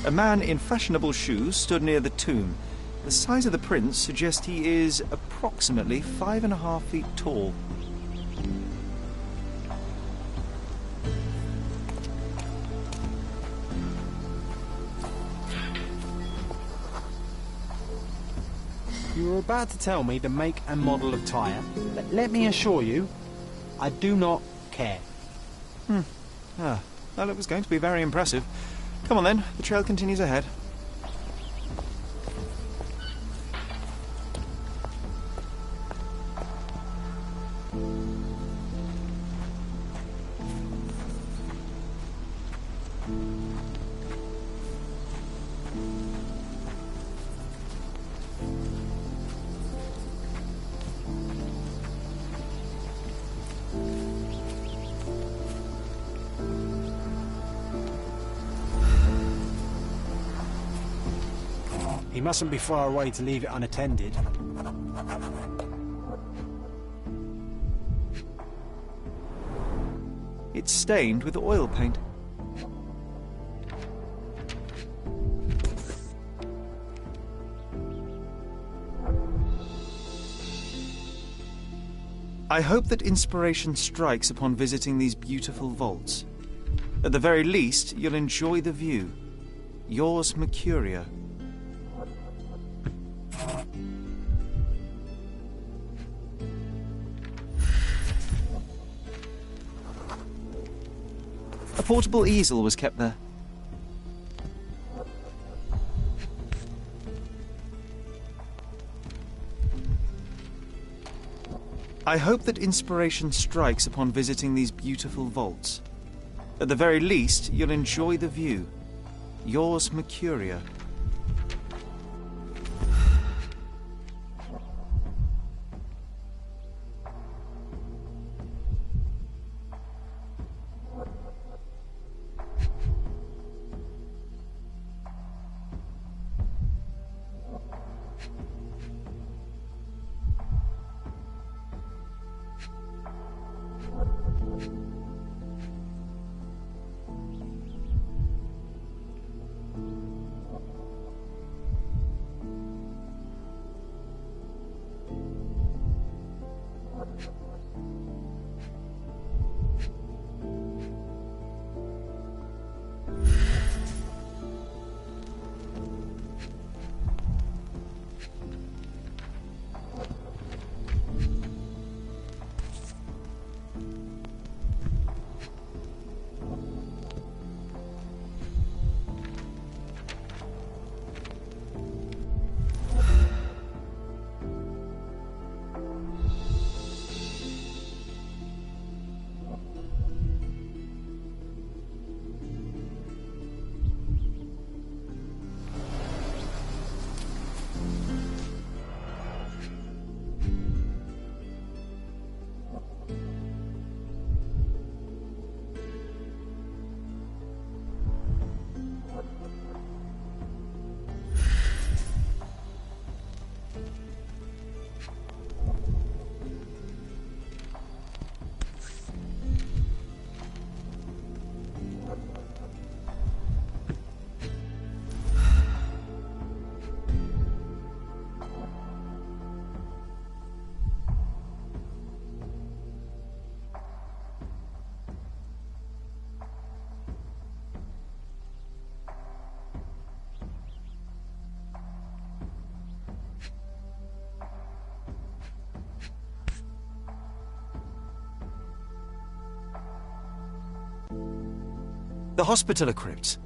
A man in fashionable shoes stood near the tomb. The size of the prints suggests he is approximately 5.5 feet tall. You were about to tell me the make and model of tyre, but let me assure you, I do not care. Well, it was going to be very impressive. Come on then, the trail continues ahead. He mustn't be far away to leave it unattended. It's stained with oil paint. I hope that inspiration strikes upon visiting these beautiful vaults. At the very least, you'll enjoy the view. Yours, Mercuria. A portable easel was kept there. I hope that inspiration strikes upon visiting these beautiful vaults. At the very least, you'll enjoy the view. Yours, Mercuria. The Hospitaller crypts.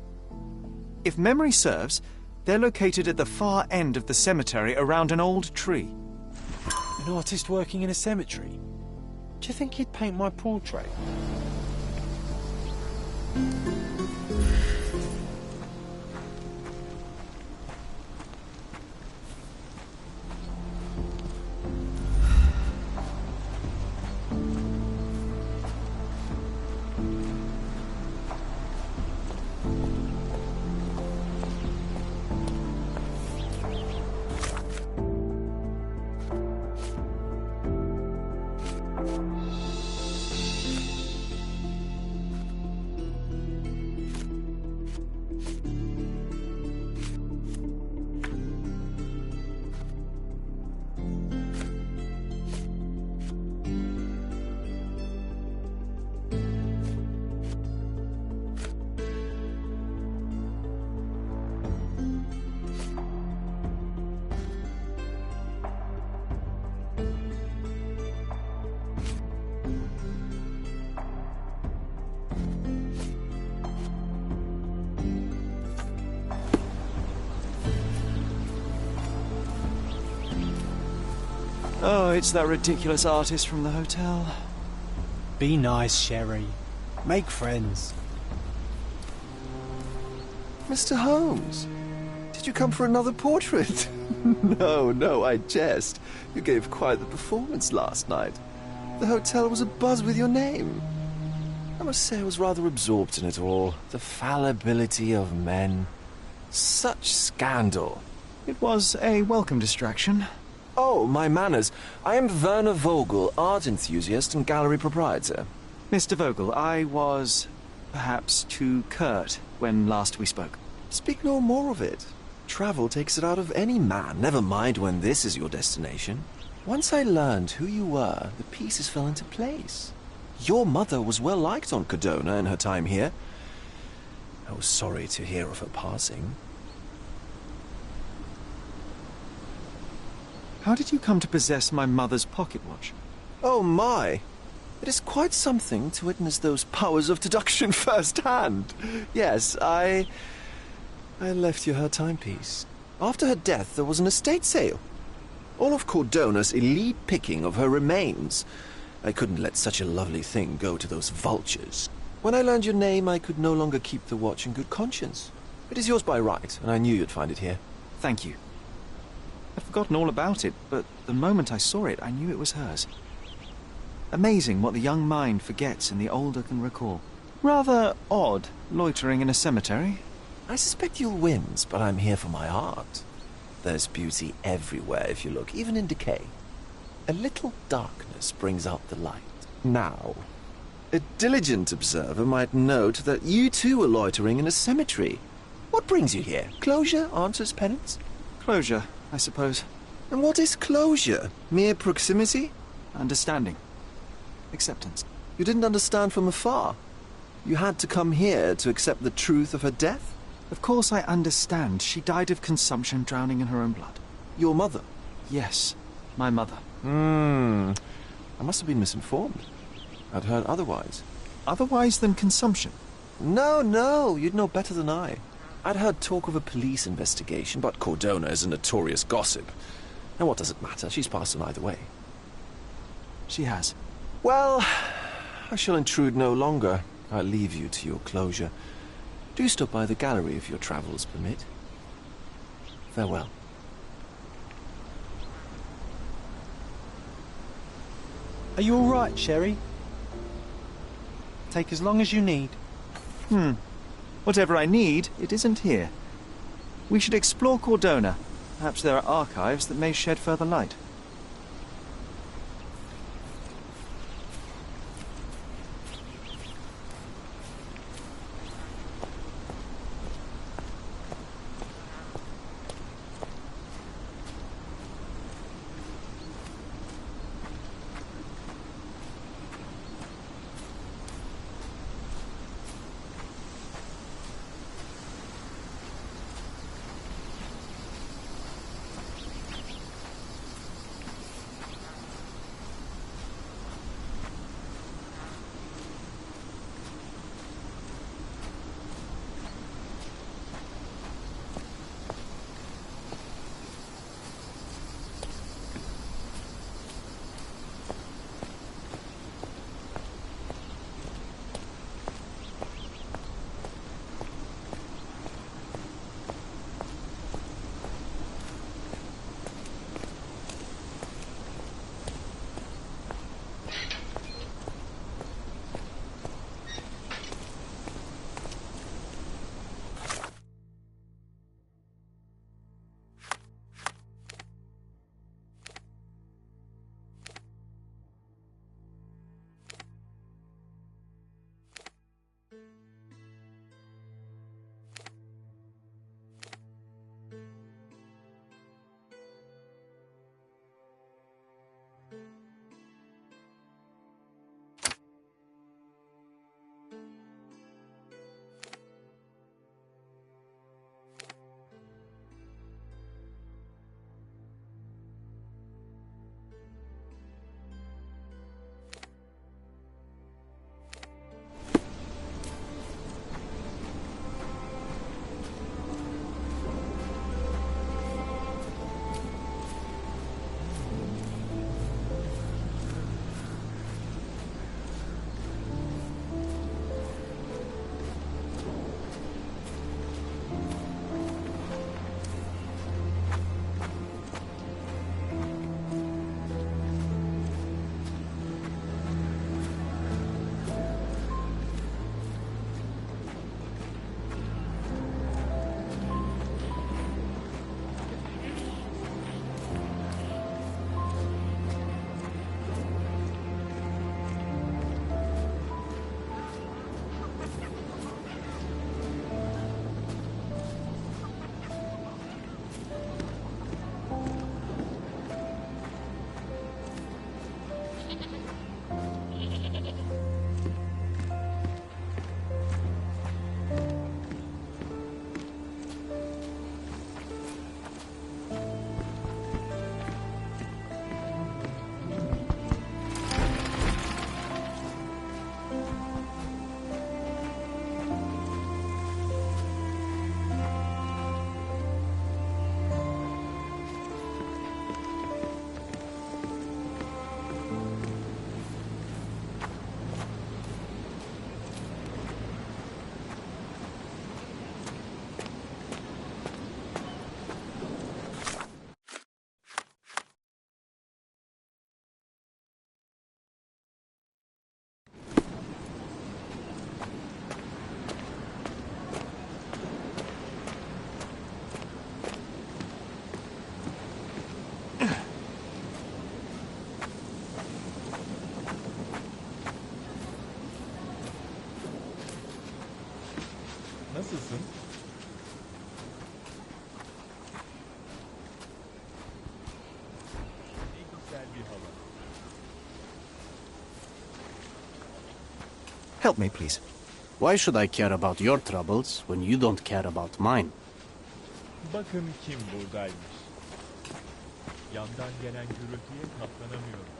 If memory serves, they're located at the far end of the cemetery around an old tree. An artist working in a cemetery? Do you think he'd paint my portrait? Oh, it's that ridiculous artist from the hotel. Be nice, Sherry. Make friends. Mr. Holmes, did you come for another portrait? No, I jest. You gave quite the performance last night. The hotel was abuzz with your name. I must say I was rather absorbed in it all. The fallibility of men. Such scandal. It was a welcome distraction. Oh, my manners. I am Werner Vogel, art enthusiast and gallery proprietor. Mr. Vogel, I was perhaps too curt when last we spoke. Speak no more of it. Travel takes it out of any man, never mind when this is your destination. Once I learned who you were, the pieces fell into place. Your mother was well liked on Codona in her time here. I was sorry to hear of her passing. How did you come to possess my mother's pocket watch? Oh my! It is quite something to witness those powers of deduction firsthand. Yes, I left you her timepiece. After her death, there was an estate sale. All of Cordona's elite picking of her remains. I couldn't let such a lovely thing go to those vultures. When I learned your name, I could no longer keep the watch in good conscience. It is yours by right, and I knew you'd find it here. Thank you. I'd forgotten all about it, but the moment I saw it, I knew it was hers. Amazing what the young mind forgets and the older can recall. Rather odd, loitering in a cemetery. I suspect you'll win, but I'm here for my art. There's beauty everywhere if you look, even in decay. A little darkness brings out the light. Now, a diligent observer might note that you too are loitering in a cemetery. What brings you here? Closure answers penance? Closure, I suppose. And what is closure? Mere proximity? Understanding. Acceptance. You didn't understand from afar. You had to come here to accept the truth of her death? Of course I understand. She died of consumption, drowning in her own blood. Your mother? Yes, my mother. I must have been misinformed. I'd heard otherwise. Otherwise than consumption? No, you'd know better than I. I'd heard talk of a police investigation, but Cordona is a notorious gossip. And what does it matter? She's passed on either way. She has. Well, I shall intrude no longer. I'll leave you to your closure. Do stop by the gallery if your travels permit. Farewell. Are you all right, Sherry? Take as long as you need. Whatever I need, it isn't here. We should explore Cordona. Perhaps there are archives that may shed further light. Help me, please. Why should I care about your troubles when you don't care about mine? Bakın kim buradaymış. Yandan gelen gürültüye katlanamıyorum.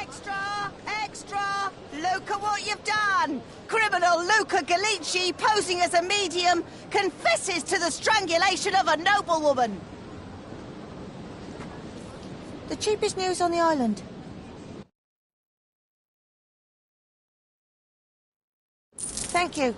Extra! Extra! Look at what you've done! Criminal Luca Gallici, posing as a medium, confesses to the strangulation of a noblewoman. The cheapest news on the island. Thank you.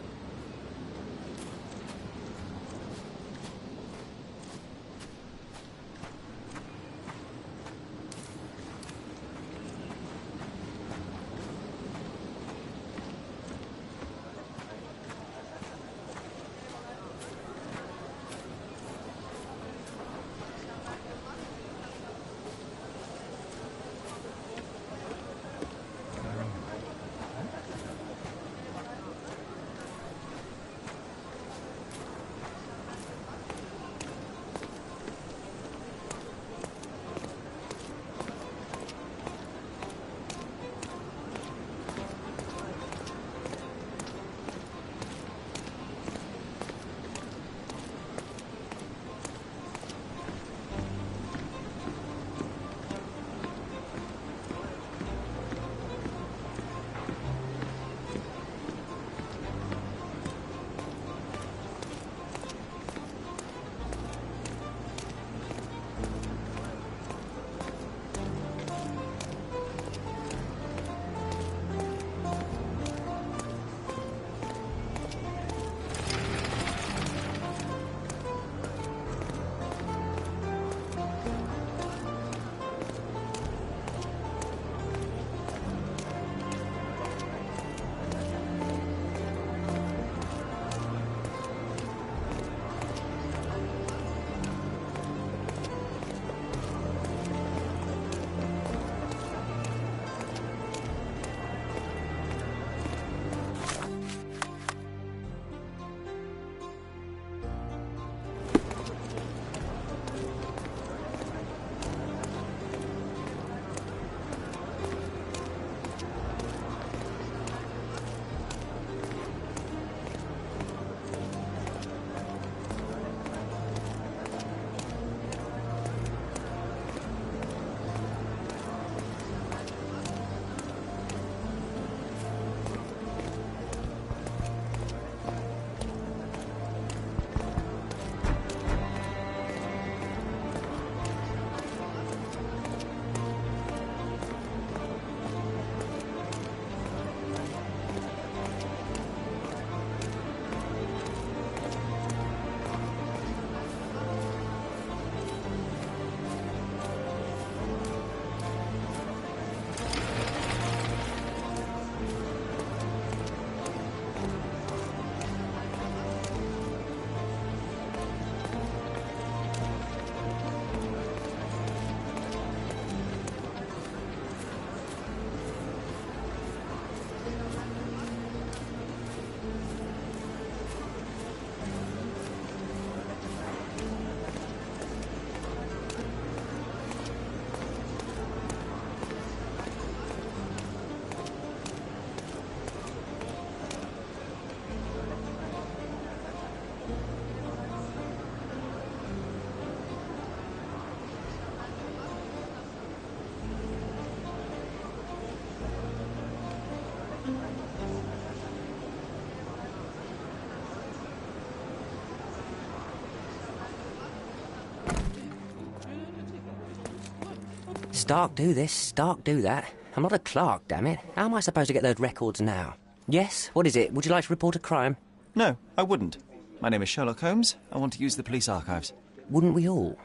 Stark do this, Stark do that. I'm not a clerk, damn it. How am I supposed to get those records now? Yes? What is it? Would you like to report a crime? No, I wouldn't. My name is Sherlock Holmes. I want to use the police archives. Wouldn't we all?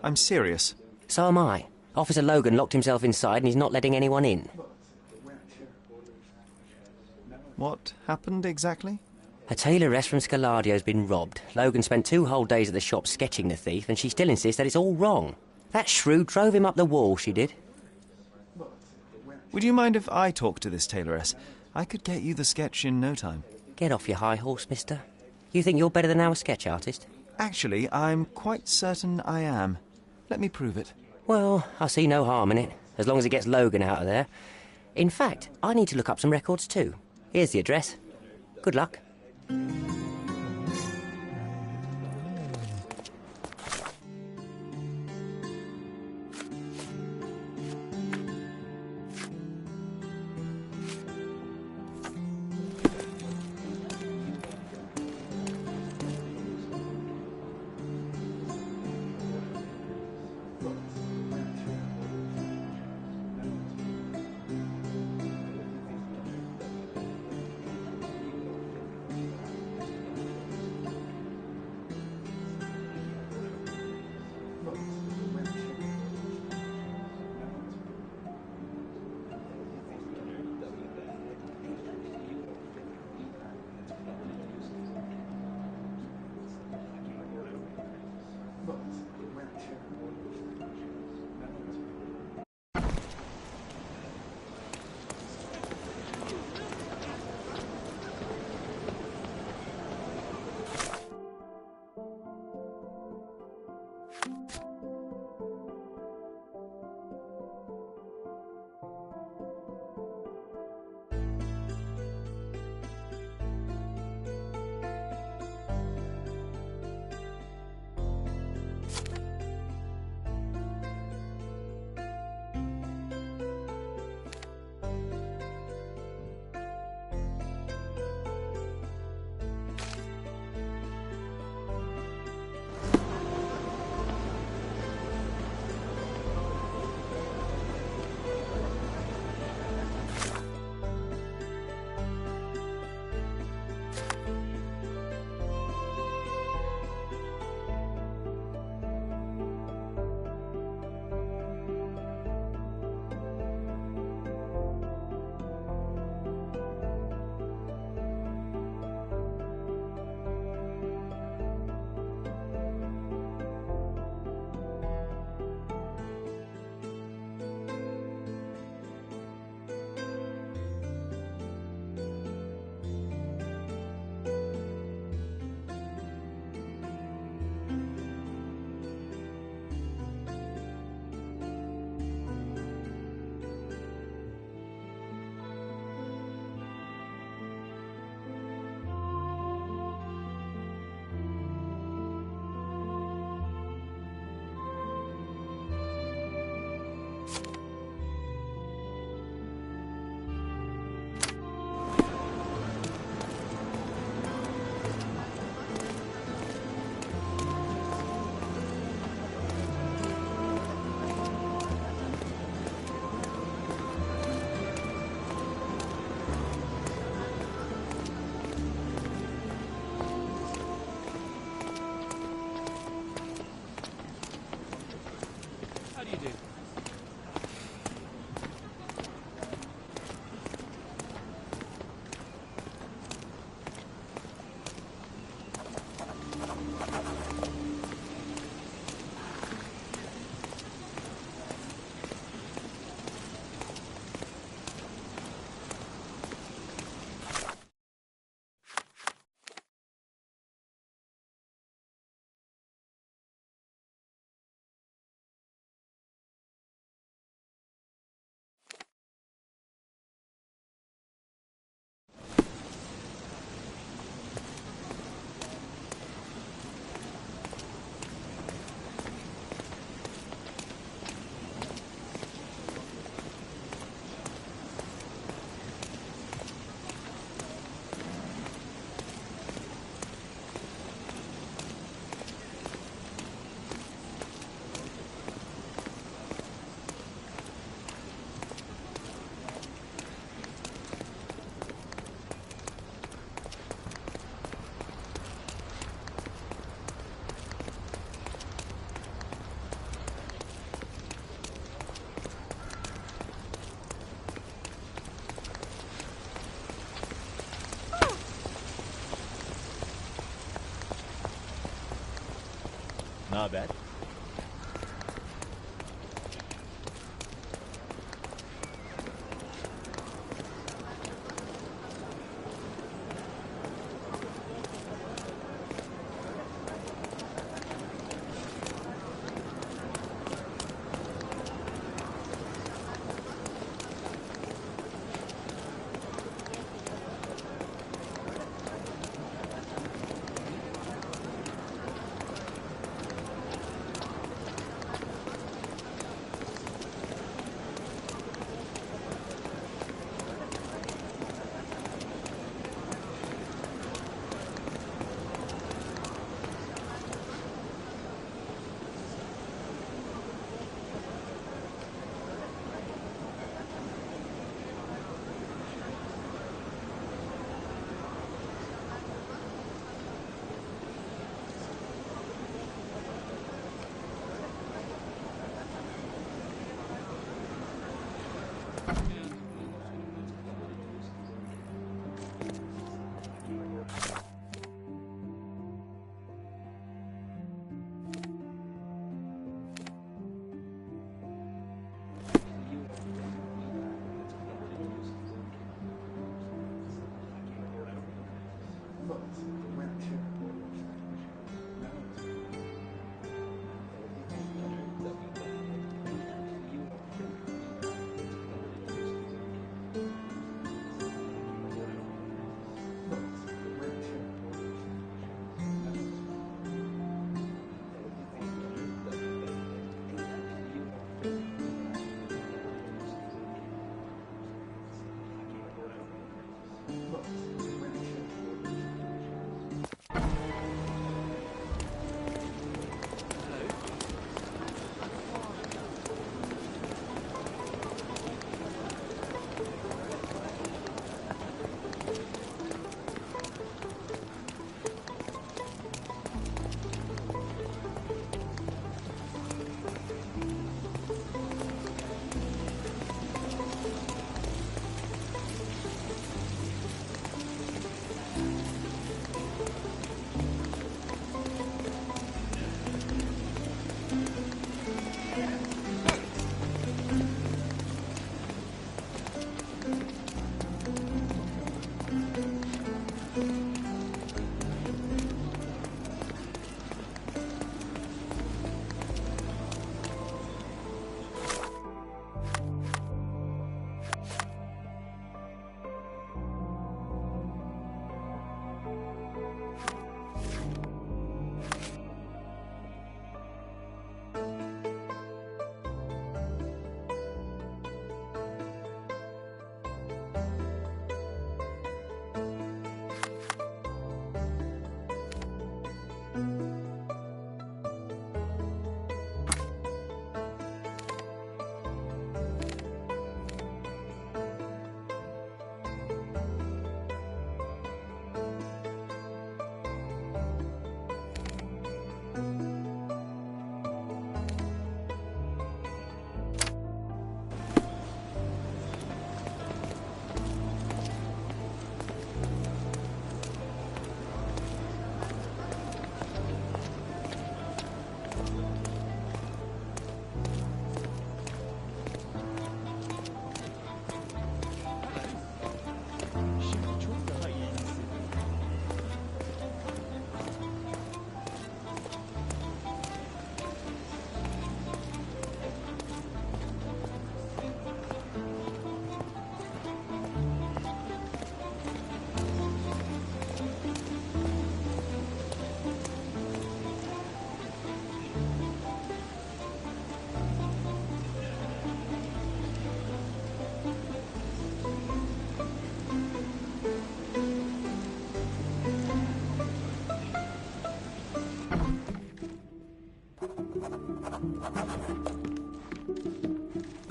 I'm serious. So am I. Officer Logan locked himself inside and he's not letting anyone in. What happened exactly? A tailoress from Scaladio's been robbed. Logan spent 2 whole days at the shop sketching the thief, and she still insists that it's all wrong. That shrew drove him up the wall, she did. Would you mind if I talk to this tailoress? I could get you the sketch in no time. Get off your high horse, mister. You think you're better than our sketch artist? Actually, I'm quite certain I am. Let me prove it. Well, I see no harm in it, as long as it gets Logan out of there. In fact, I need to look up some records too. Here's the address. Good luck.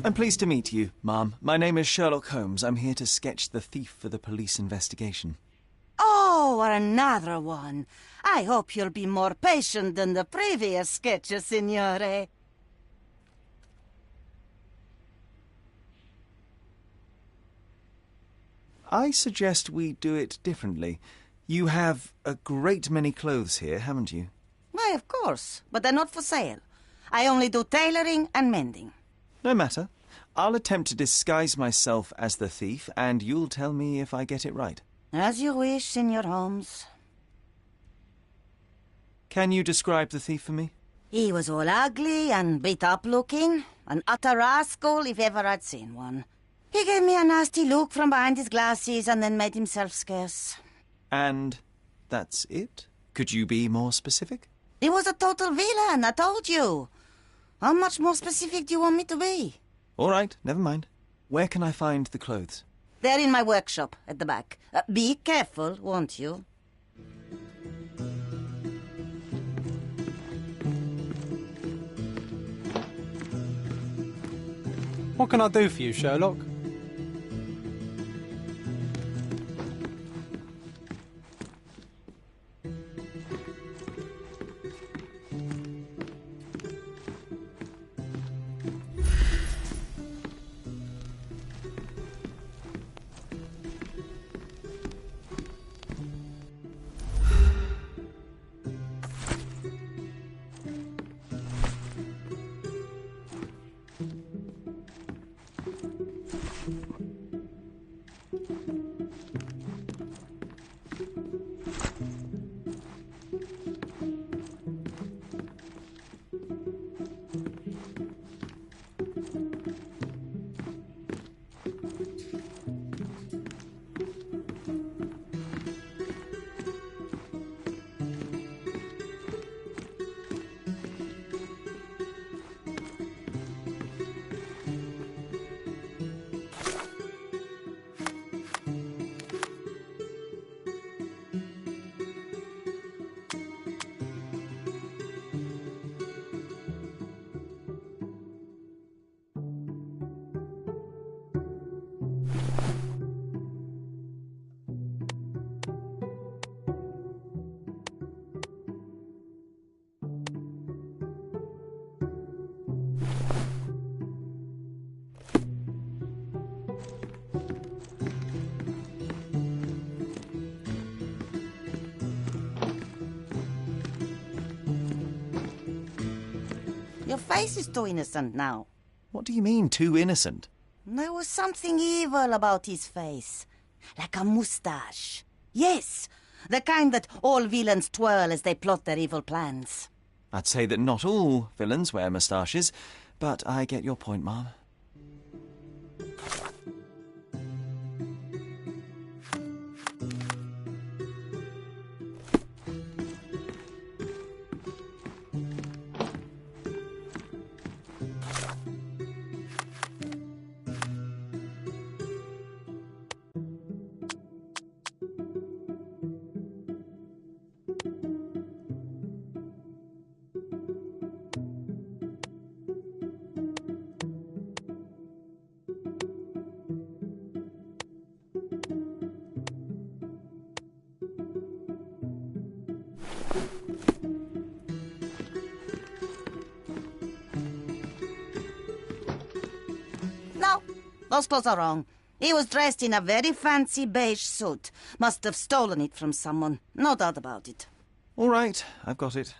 I'm pleased to meet you, ma'am. My name is Sherlock Holmes. I'm here to sketch the thief for the police investigation. Oh, another one. I hope you'll be more patient than the previous sketches, signore. I suggest we do it differently. You have a great many clothes here, haven't you? Why, of course, but they're not for sale. I only do tailoring and mending. No matter. I'll attempt to disguise myself as the thief, and you'll tell me if I get it right. As you wish, Signor Holmes. Can you describe the thief for me? He was all ugly and beat-up looking. An utter rascal if ever I'd seen one. He gave me a nasty look from behind his glasses and then made himself scarce. And that's it? Could you be more specific? He was a total villain, I told you. How much more specific do you want me to be? All right, never mind. Where can I find the clothes? They're in my workshop at the back. Be careful, won't you? What can I do for you, Sherlock? Your face is too innocent now. What do you mean, too innocent? There was something evil about his face. Like a moustache. Yes, the kind that all villains twirl as they plot their evil plans. I'd say that not all villains wear moustaches, but I get your point, ma'am. No, those clothes are wrong. He was dressed in a very fancy beige suit. Must have stolen it from someone. No doubt about it. All right, I've got it.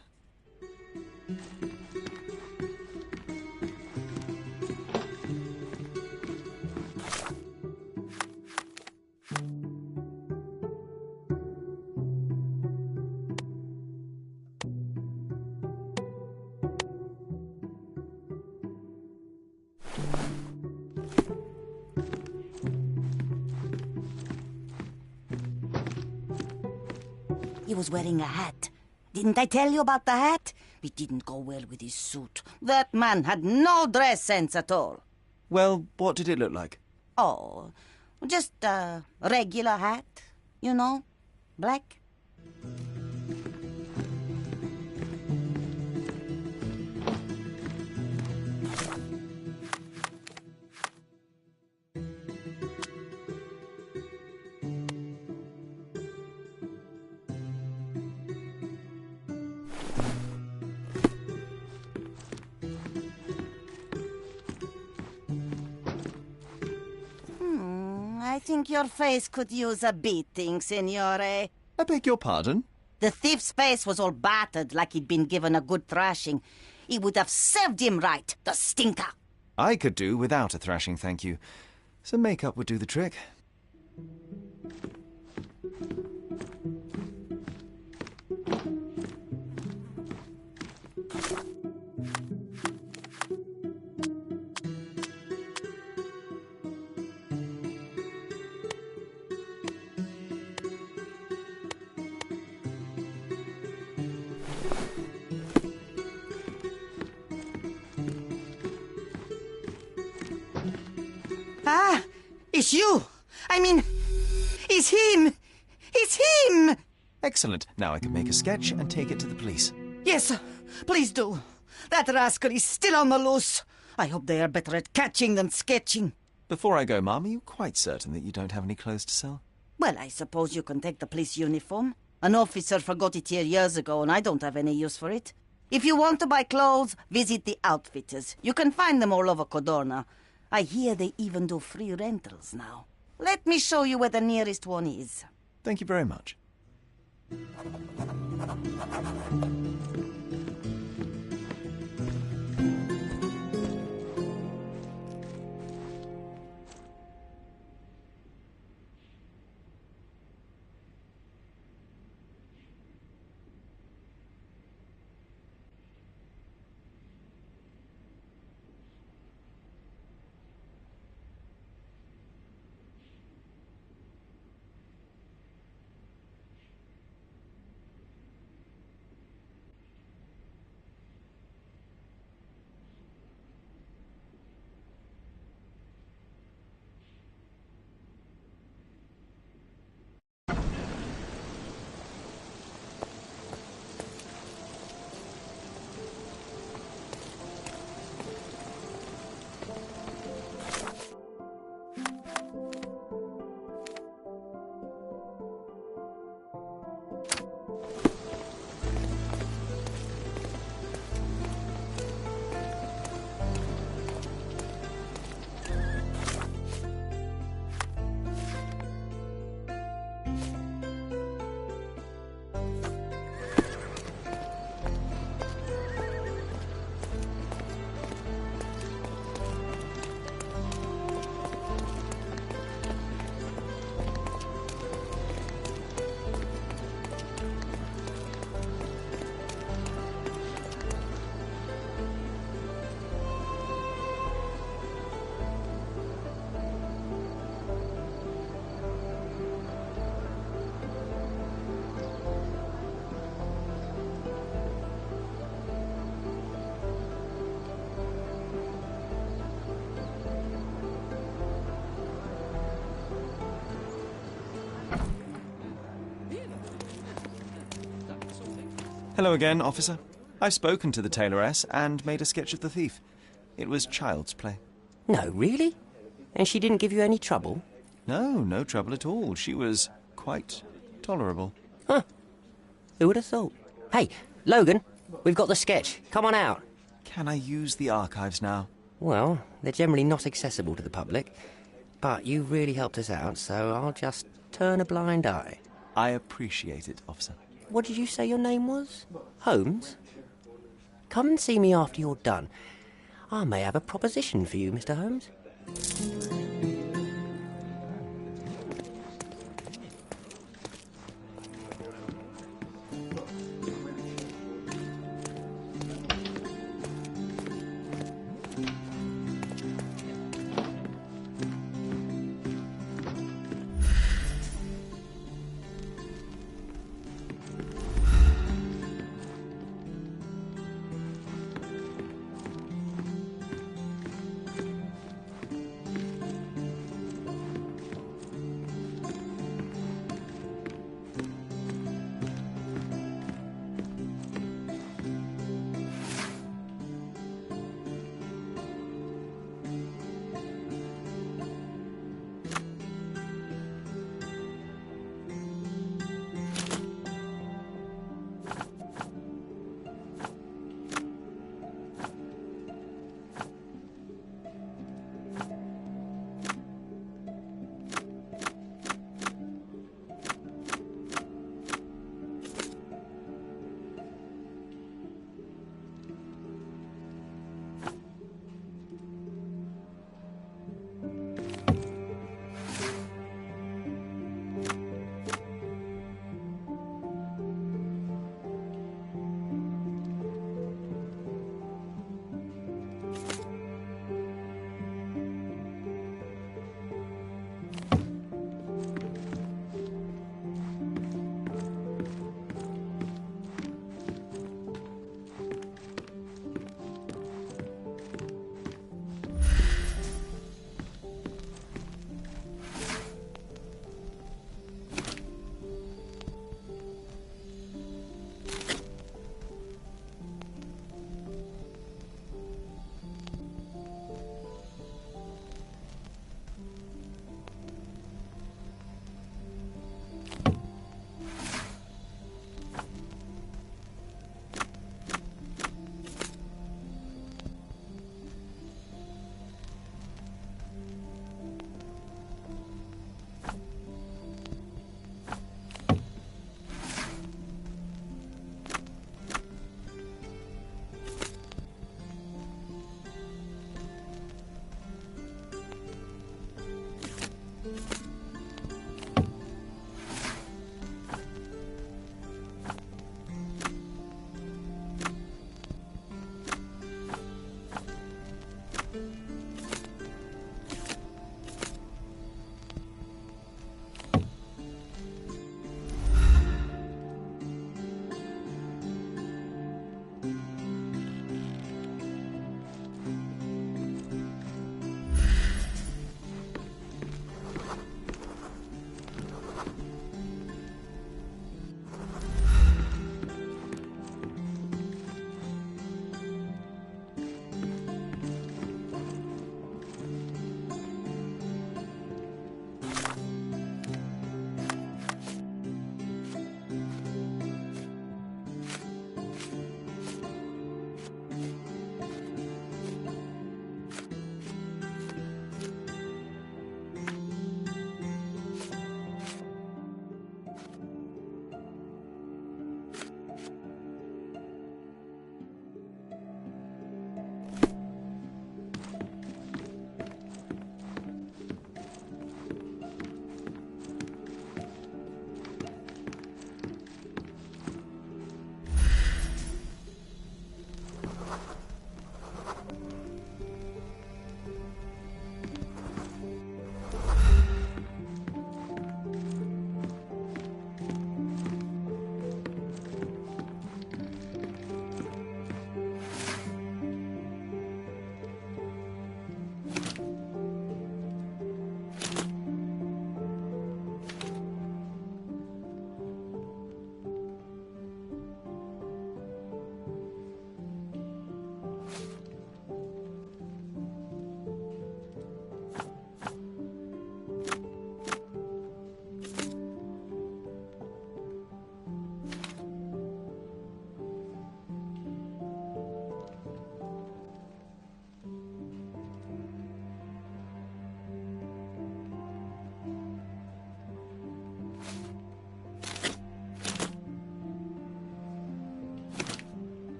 He was wearing a hat. Didn't I tell you about the hat? It didn't go well with his suit. That man had no dress sense at all. Well, what did it look like? Oh, just a regular hat, you know, black. I think your face could use a beating, signore. I beg your pardon? The thief's face was all battered like he'd been given a good thrashing. It would have served him right, the stinker. I could do without a thrashing, thank you. Some makeup would do the trick. Ah, it's you. I mean, it's him. It's him. Excellent. Now I can make a sketch and take it to the police. Yes, sir. Please do. That rascal is still on the loose. I hope they are better at catching than sketching. Before I go, Mum, are you quite certain that you don't have any clothes to sell? Well, I suppose you can take the police uniform. An officer forgot it here years ago, and I don't have any use for it. If you want to buy clothes, visit the outfitters. You can find them all over Codorna. I hear they even do free rentals now. Let me show you where the nearest one is. Thank you very much. Hello again, officer. I've spoken to the tailoress and made a sketch of the thief. It was child's play. No, really? And she didn't give you any trouble? No, no trouble at all. She was quite tolerable. Huh. Who would have thought? Hey, Logan, we've got the sketch. Come on out. Can I use the archives now? Well, they're generally not accessible to the public. But you really helped us out, so I'll just turn a blind eye. I appreciate it, officer. What did you say your name was? Holmes? Come and see me after you're done. I may have a proposition for you, Mr. Holmes.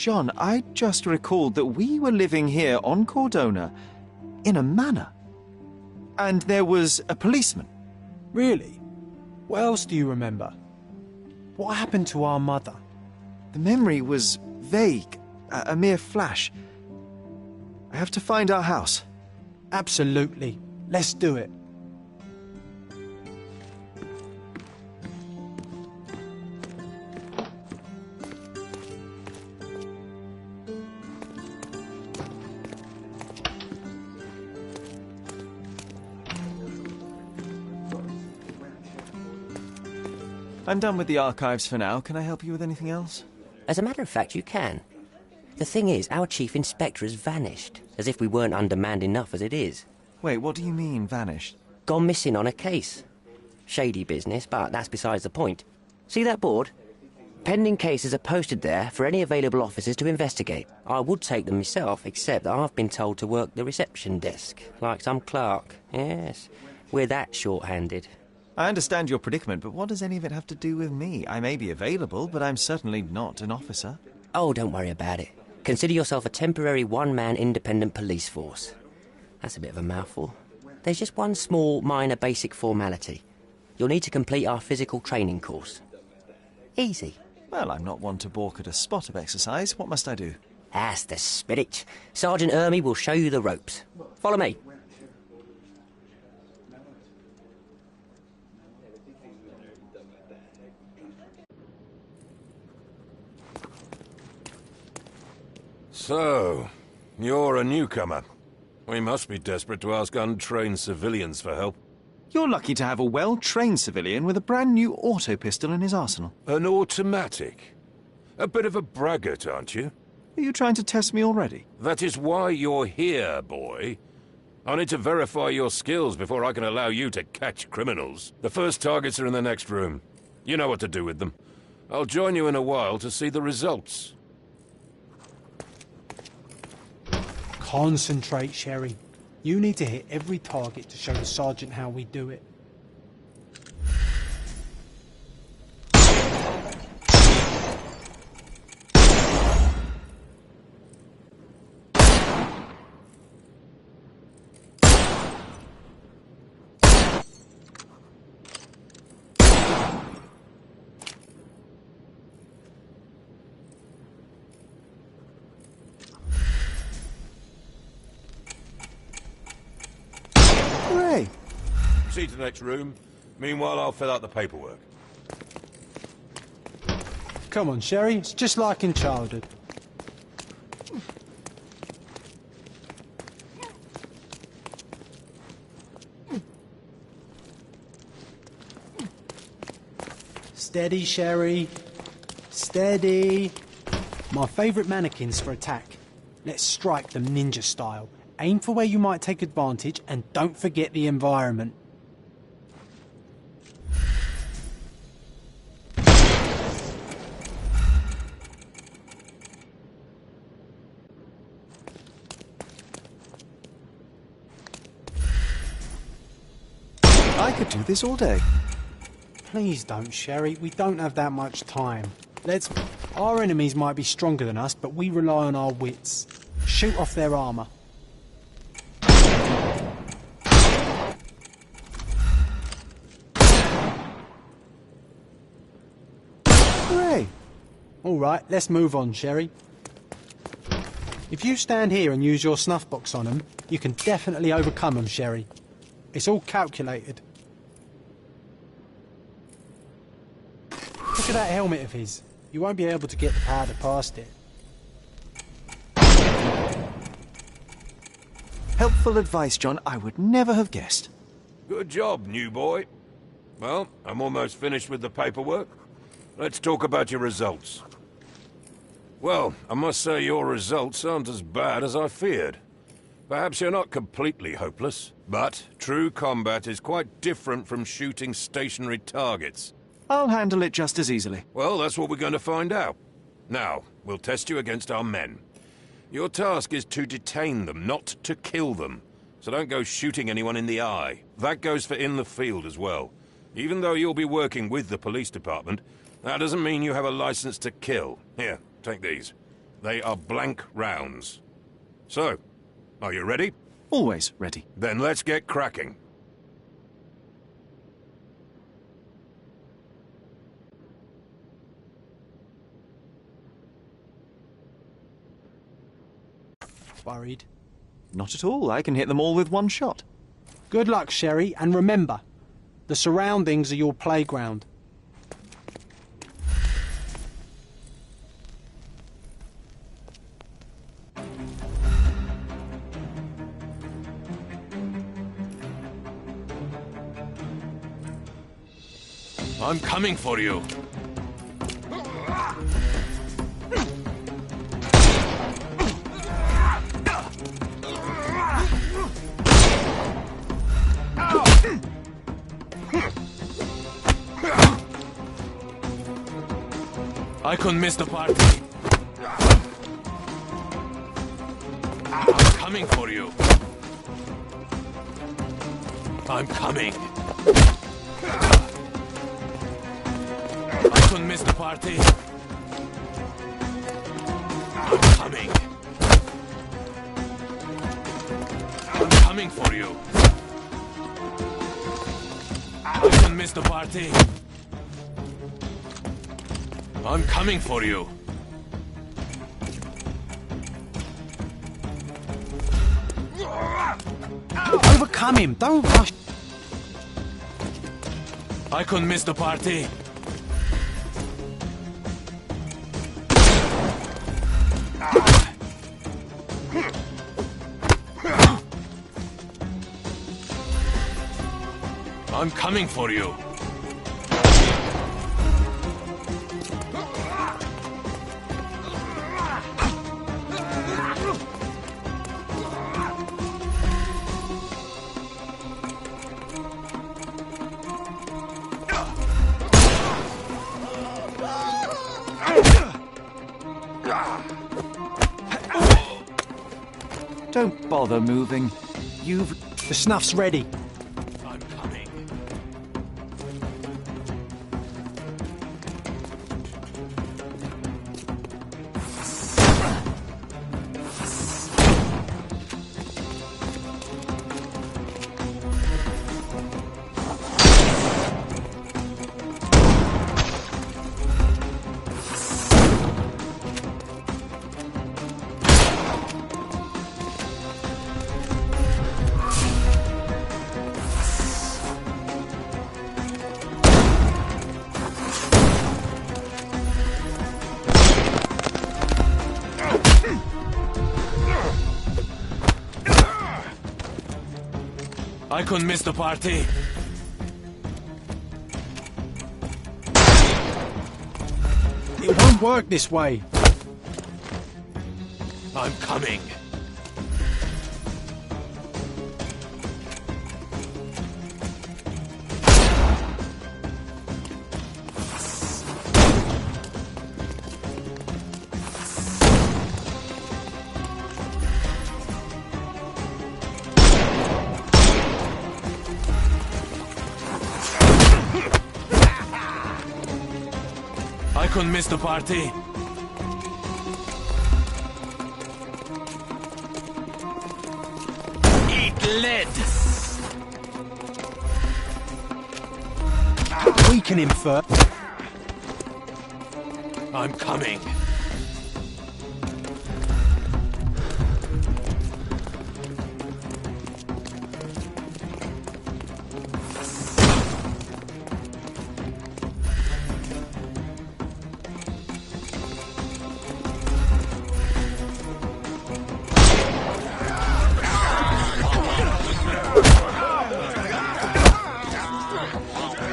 John, I just recalled that we were living here on Cordona in a manor. And there was a policeman. Really? What else do you remember? What happened to our mother? The memory was vague, a mere flash. I have to find our house. Absolutely. Let's do it. I'm done with the archives for now. Can I help you with anything else? As a matter of fact, you can. The thing is, our chief inspector has vanished, as if we weren't undermanned enough as it is. Wait, what do you mean, vanished? Gone missing on a case. Shady business, but that's besides the point. See that board? Pending cases are posted there for any available officers to investigate. I would take them myself, except that I've been told to work the reception desk, like some clerk. Yes, we're that short-handed. I understand your predicament, but what does any of it have to do with me? I may be available, but I'm certainly not an officer. Oh, don't worry about it. Consider yourself a temporary one-man independent police force. That's a bit of a mouthful. There's just one small, minor basic formality. You'll need to complete our physical training course. Easy. Well, I'm not one to balk at a spot of exercise. What must I do? That's the spirit. Sergeant Ermy will show you the ropes. Follow me. So, you're a newcomer. We must be desperate to ask untrained civilians for help. You're lucky to have a well-trained civilian with a brand new auto pistol in his arsenal. An automatic? A bit of a braggart, aren't you? Are you trying to test me already? That is why you're here, boy. I need to verify your skills before I can allow you to catch criminals. The first targets are in the next room. You know what to do with them. I'll join you in a while to see the results. Concentrate, Sherry. You need to hit every target to show the sergeant how we do it. Hooray! See to the next room. Meanwhile, I'll fill out the paperwork. Come on, Sherry. It's just like in childhood. Steady, Sherry. Steady. My favourite mannequins for attack. Let's strike them ninja style. Aim for where you might take advantage, and don't forget the environment. I could do this all day. Please don't, Sherry. We don't have that much time. Our enemies might be stronger than us, but we rely on our wits. Shoot off their armour. Hooray! All right, let's move on, Sherry. If you stand here and use your snuff box on them, you can definitely overcome them, Sherry. It's all calculated. Look at that helmet of his. You won't be able to get the powder past it. Helpful advice, John. I would never have guessed. Good job, new boy. Well, I'm almost finished with the paperwork. Let's talk about your results. Well, I must say your results aren't as bad as I feared. Perhaps you're not completely hopeless, but true combat is quite different from shooting stationary targets. I'll handle it just as easily. Well, that's what we're going to find out. Now, we'll test you against our men. Your task is to detain them, not to kill them. So don't go shooting anyone in the eye. That goes for in the field as well. Even though you'll be working with the police department, that doesn't mean you have a license to kill. Here, take these. They are blank rounds. So, are you ready? Always ready. Then let's get cracking. Worried? Not at all. I can hit them all with one shot. Good luck, Sherry, and remember, the surroundings are your playground. I'm coming for you. I couldn't miss the party. I'm coming for you. I'm coming. I couldn't miss the party. I'm coming. I'm coming for you. I couldn't miss the party. I'm coming for you. Overcome him, don't rush. I couldn't miss the party. I'm coming for you. Don't bother moving. The snuff's ready. I'm coming. I couldn't miss the party. It won't work this way. I'm coming. I couldn't miss the party. Eat lead. Weaken him first. I'm coming.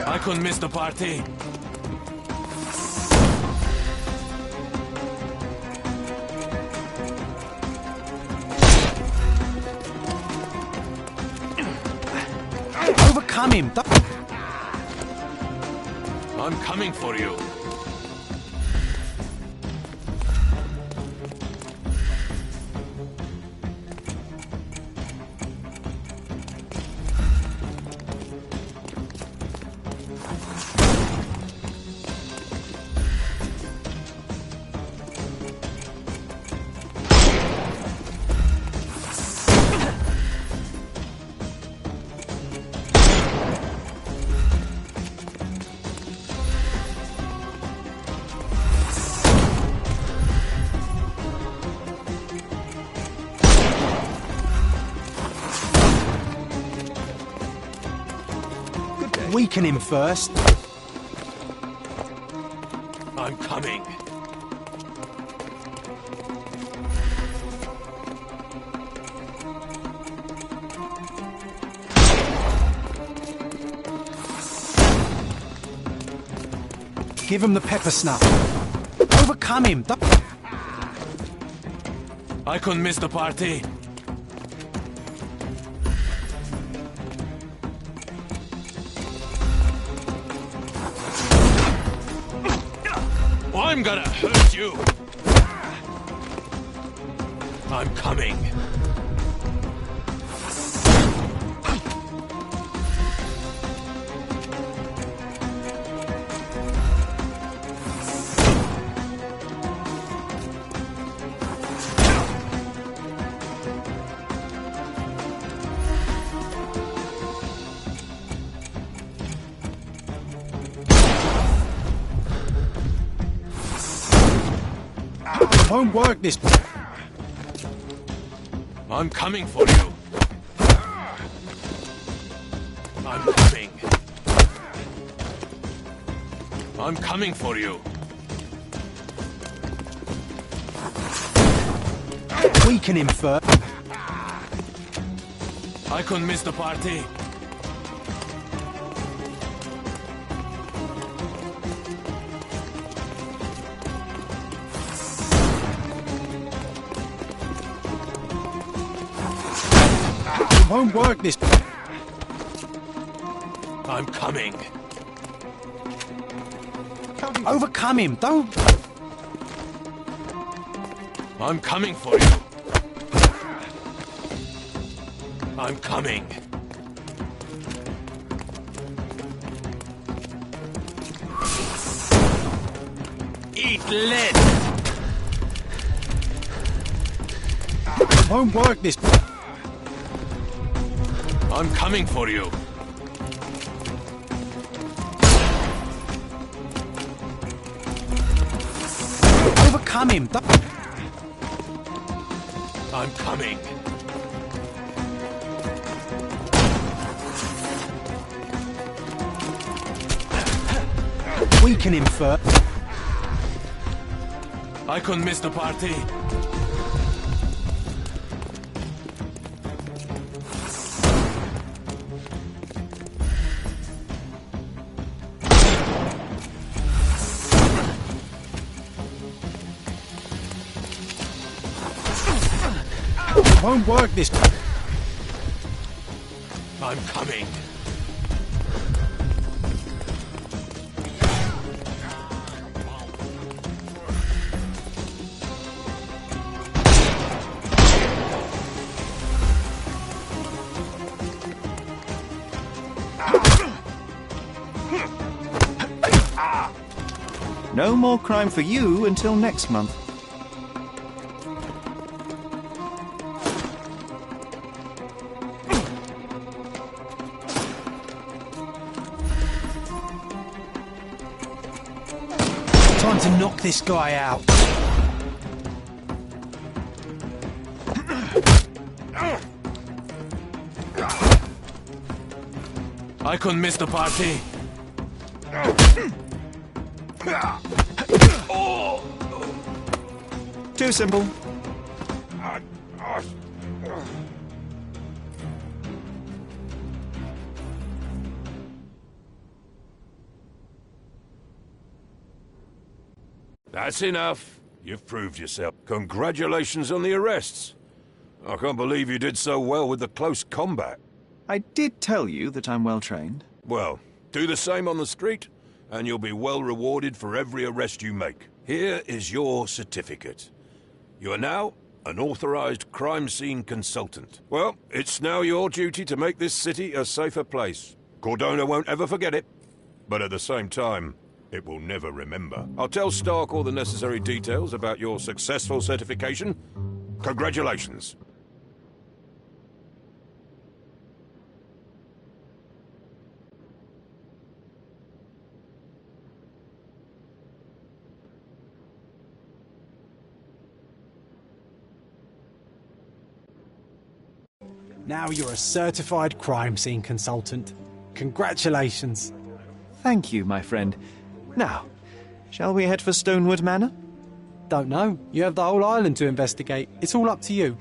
I couldn't miss the party. Overcome him. I'm coming for you. Weaken him first. I'm coming. Give him the pepper snuff. Overcome him. I couldn't miss the party. I'm gonna hurt you. I'm coming. Won't work this. I'm coming for you. I'm coming. I'm coming for you. Weaken him first. I couldn't miss the party. Won't work this. I'm coming. Overcome him. Don't. I'm coming for you. I'm coming. Eat lead. Won't work this. I'm coming for you. Overcome him. I'm coming. Weaken him first. I couldn't miss the party. Won't work this. I'm coming. No more crime for you until next month. Time to knock this guy out. I couldn't miss the party. Too simple. That's enough. You've proved yourself. Congratulations on the arrests. I can't believe you did so well with the close combat. I did tell you that I'm well trained. Well, do the same on the street, and you'll be well rewarded for every arrest you make. Here is your certificate. You are now an authorized crime scene consultant. Well, it's now your duty to make this city a safer place. Cordona won't ever forget it, but at the same time, it will never remember. I'll tell Stark all the necessary details about your successful certification. Congratulations. Now you're a certified crime scene consultant. Congratulations. Thank you, my friend. Now, shall we head for Stonewood Manor? Don't know. You have the whole island to investigate. It's all up to you.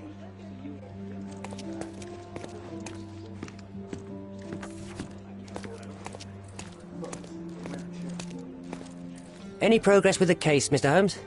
Any progress with the case, Mr. Holmes?